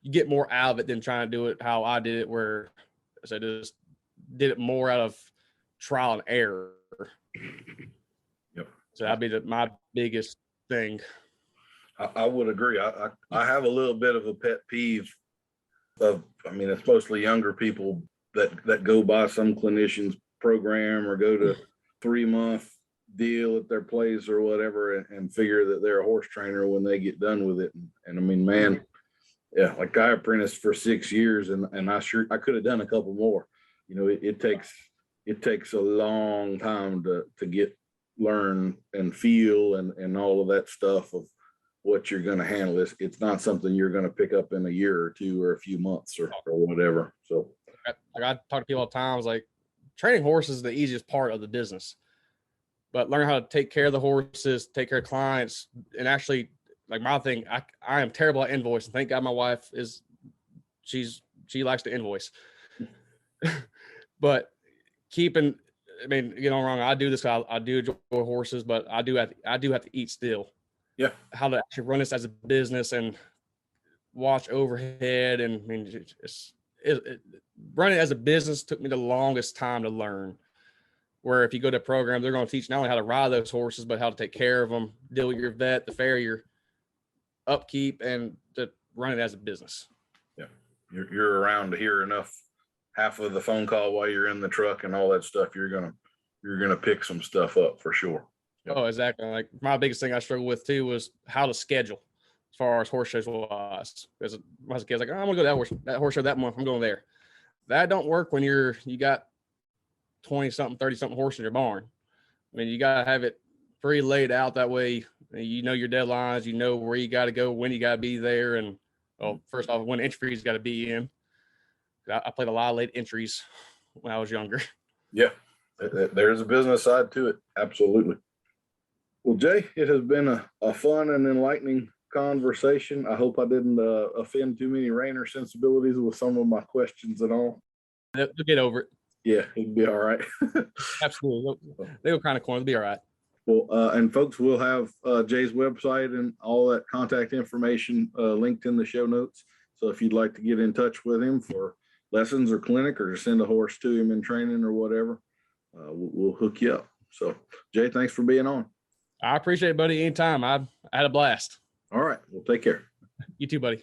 You get more out of it than trying to do it how I did it, where I just did it more out of trial and error. Yep. So that'd be my biggest thing. I would agree. I have a little bit of a pet peeve of, it's mostly younger people that go by some clinician's program or go to 3-month deal at their place or whatever and figure that they're a horse trainer when they get done with it. And man, yeah, like I apprenticed for 6 years and I could have done a couple more. It takes a long time to learn and feel and all of that stuff of what you're going to handle. It's not something you're going to pick up in a year or two or a few months or whatever. So I talk to people all the time. I was like, training horses is the easiest part of the business, but learn how to take care of the horses, take care of clients, and actually, like my thing, I am terrible at invoicing. Thank God my wife she likes to invoice. But get on wrong. I do this. I do enjoy horses, but I do have to eat still. Yeah. How to actually run this as a business and watch overhead. And running as a business took me the longest time to learn. Where if you go to a program, they're going to teach not only how to ride those horses, but how to take care of them, deal with your vet, the farrier, upkeep, and to run it as a business. Yeah. You're around to hear enough, half of the phone call while you're in the truck and all that stuff. You're going to pick some stuff up for sure. Yep. Oh, exactly. Like my biggest thing I struggled with too was how to schedule as far as horse shows was. Because I was a kid, like, I'm gonna go to that horse show that month. I'm going there. That don't work when you got 20-something, 30-something horse in your barn. You gotta have it pretty laid out that way. You know your deadlines. You know where you got to go, when you got to be there, and first off, when entries got to be in. I played a lot of late entries when I was younger. Yeah, there's a business side to it. Absolutely. Well, Jay, it has been a fun and enlightening conversation. I hope I didn't offend too many Rainer sensibilities with some of my questions at all. They'll get over it. Yeah, it'd be all right. Absolutely. They were kind of corny. It'll be all right. Well, and folks, we'll have Jay's website and all that contact information linked in the show notes. So if you'd like to get in touch with him for lessons or clinic or to send a horse to him in training or whatever, we'll hook you up. So, Jay, thanks for being on. I appreciate it, buddy. Anytime. I had a blast. All right. Well, take care. You too, buddy.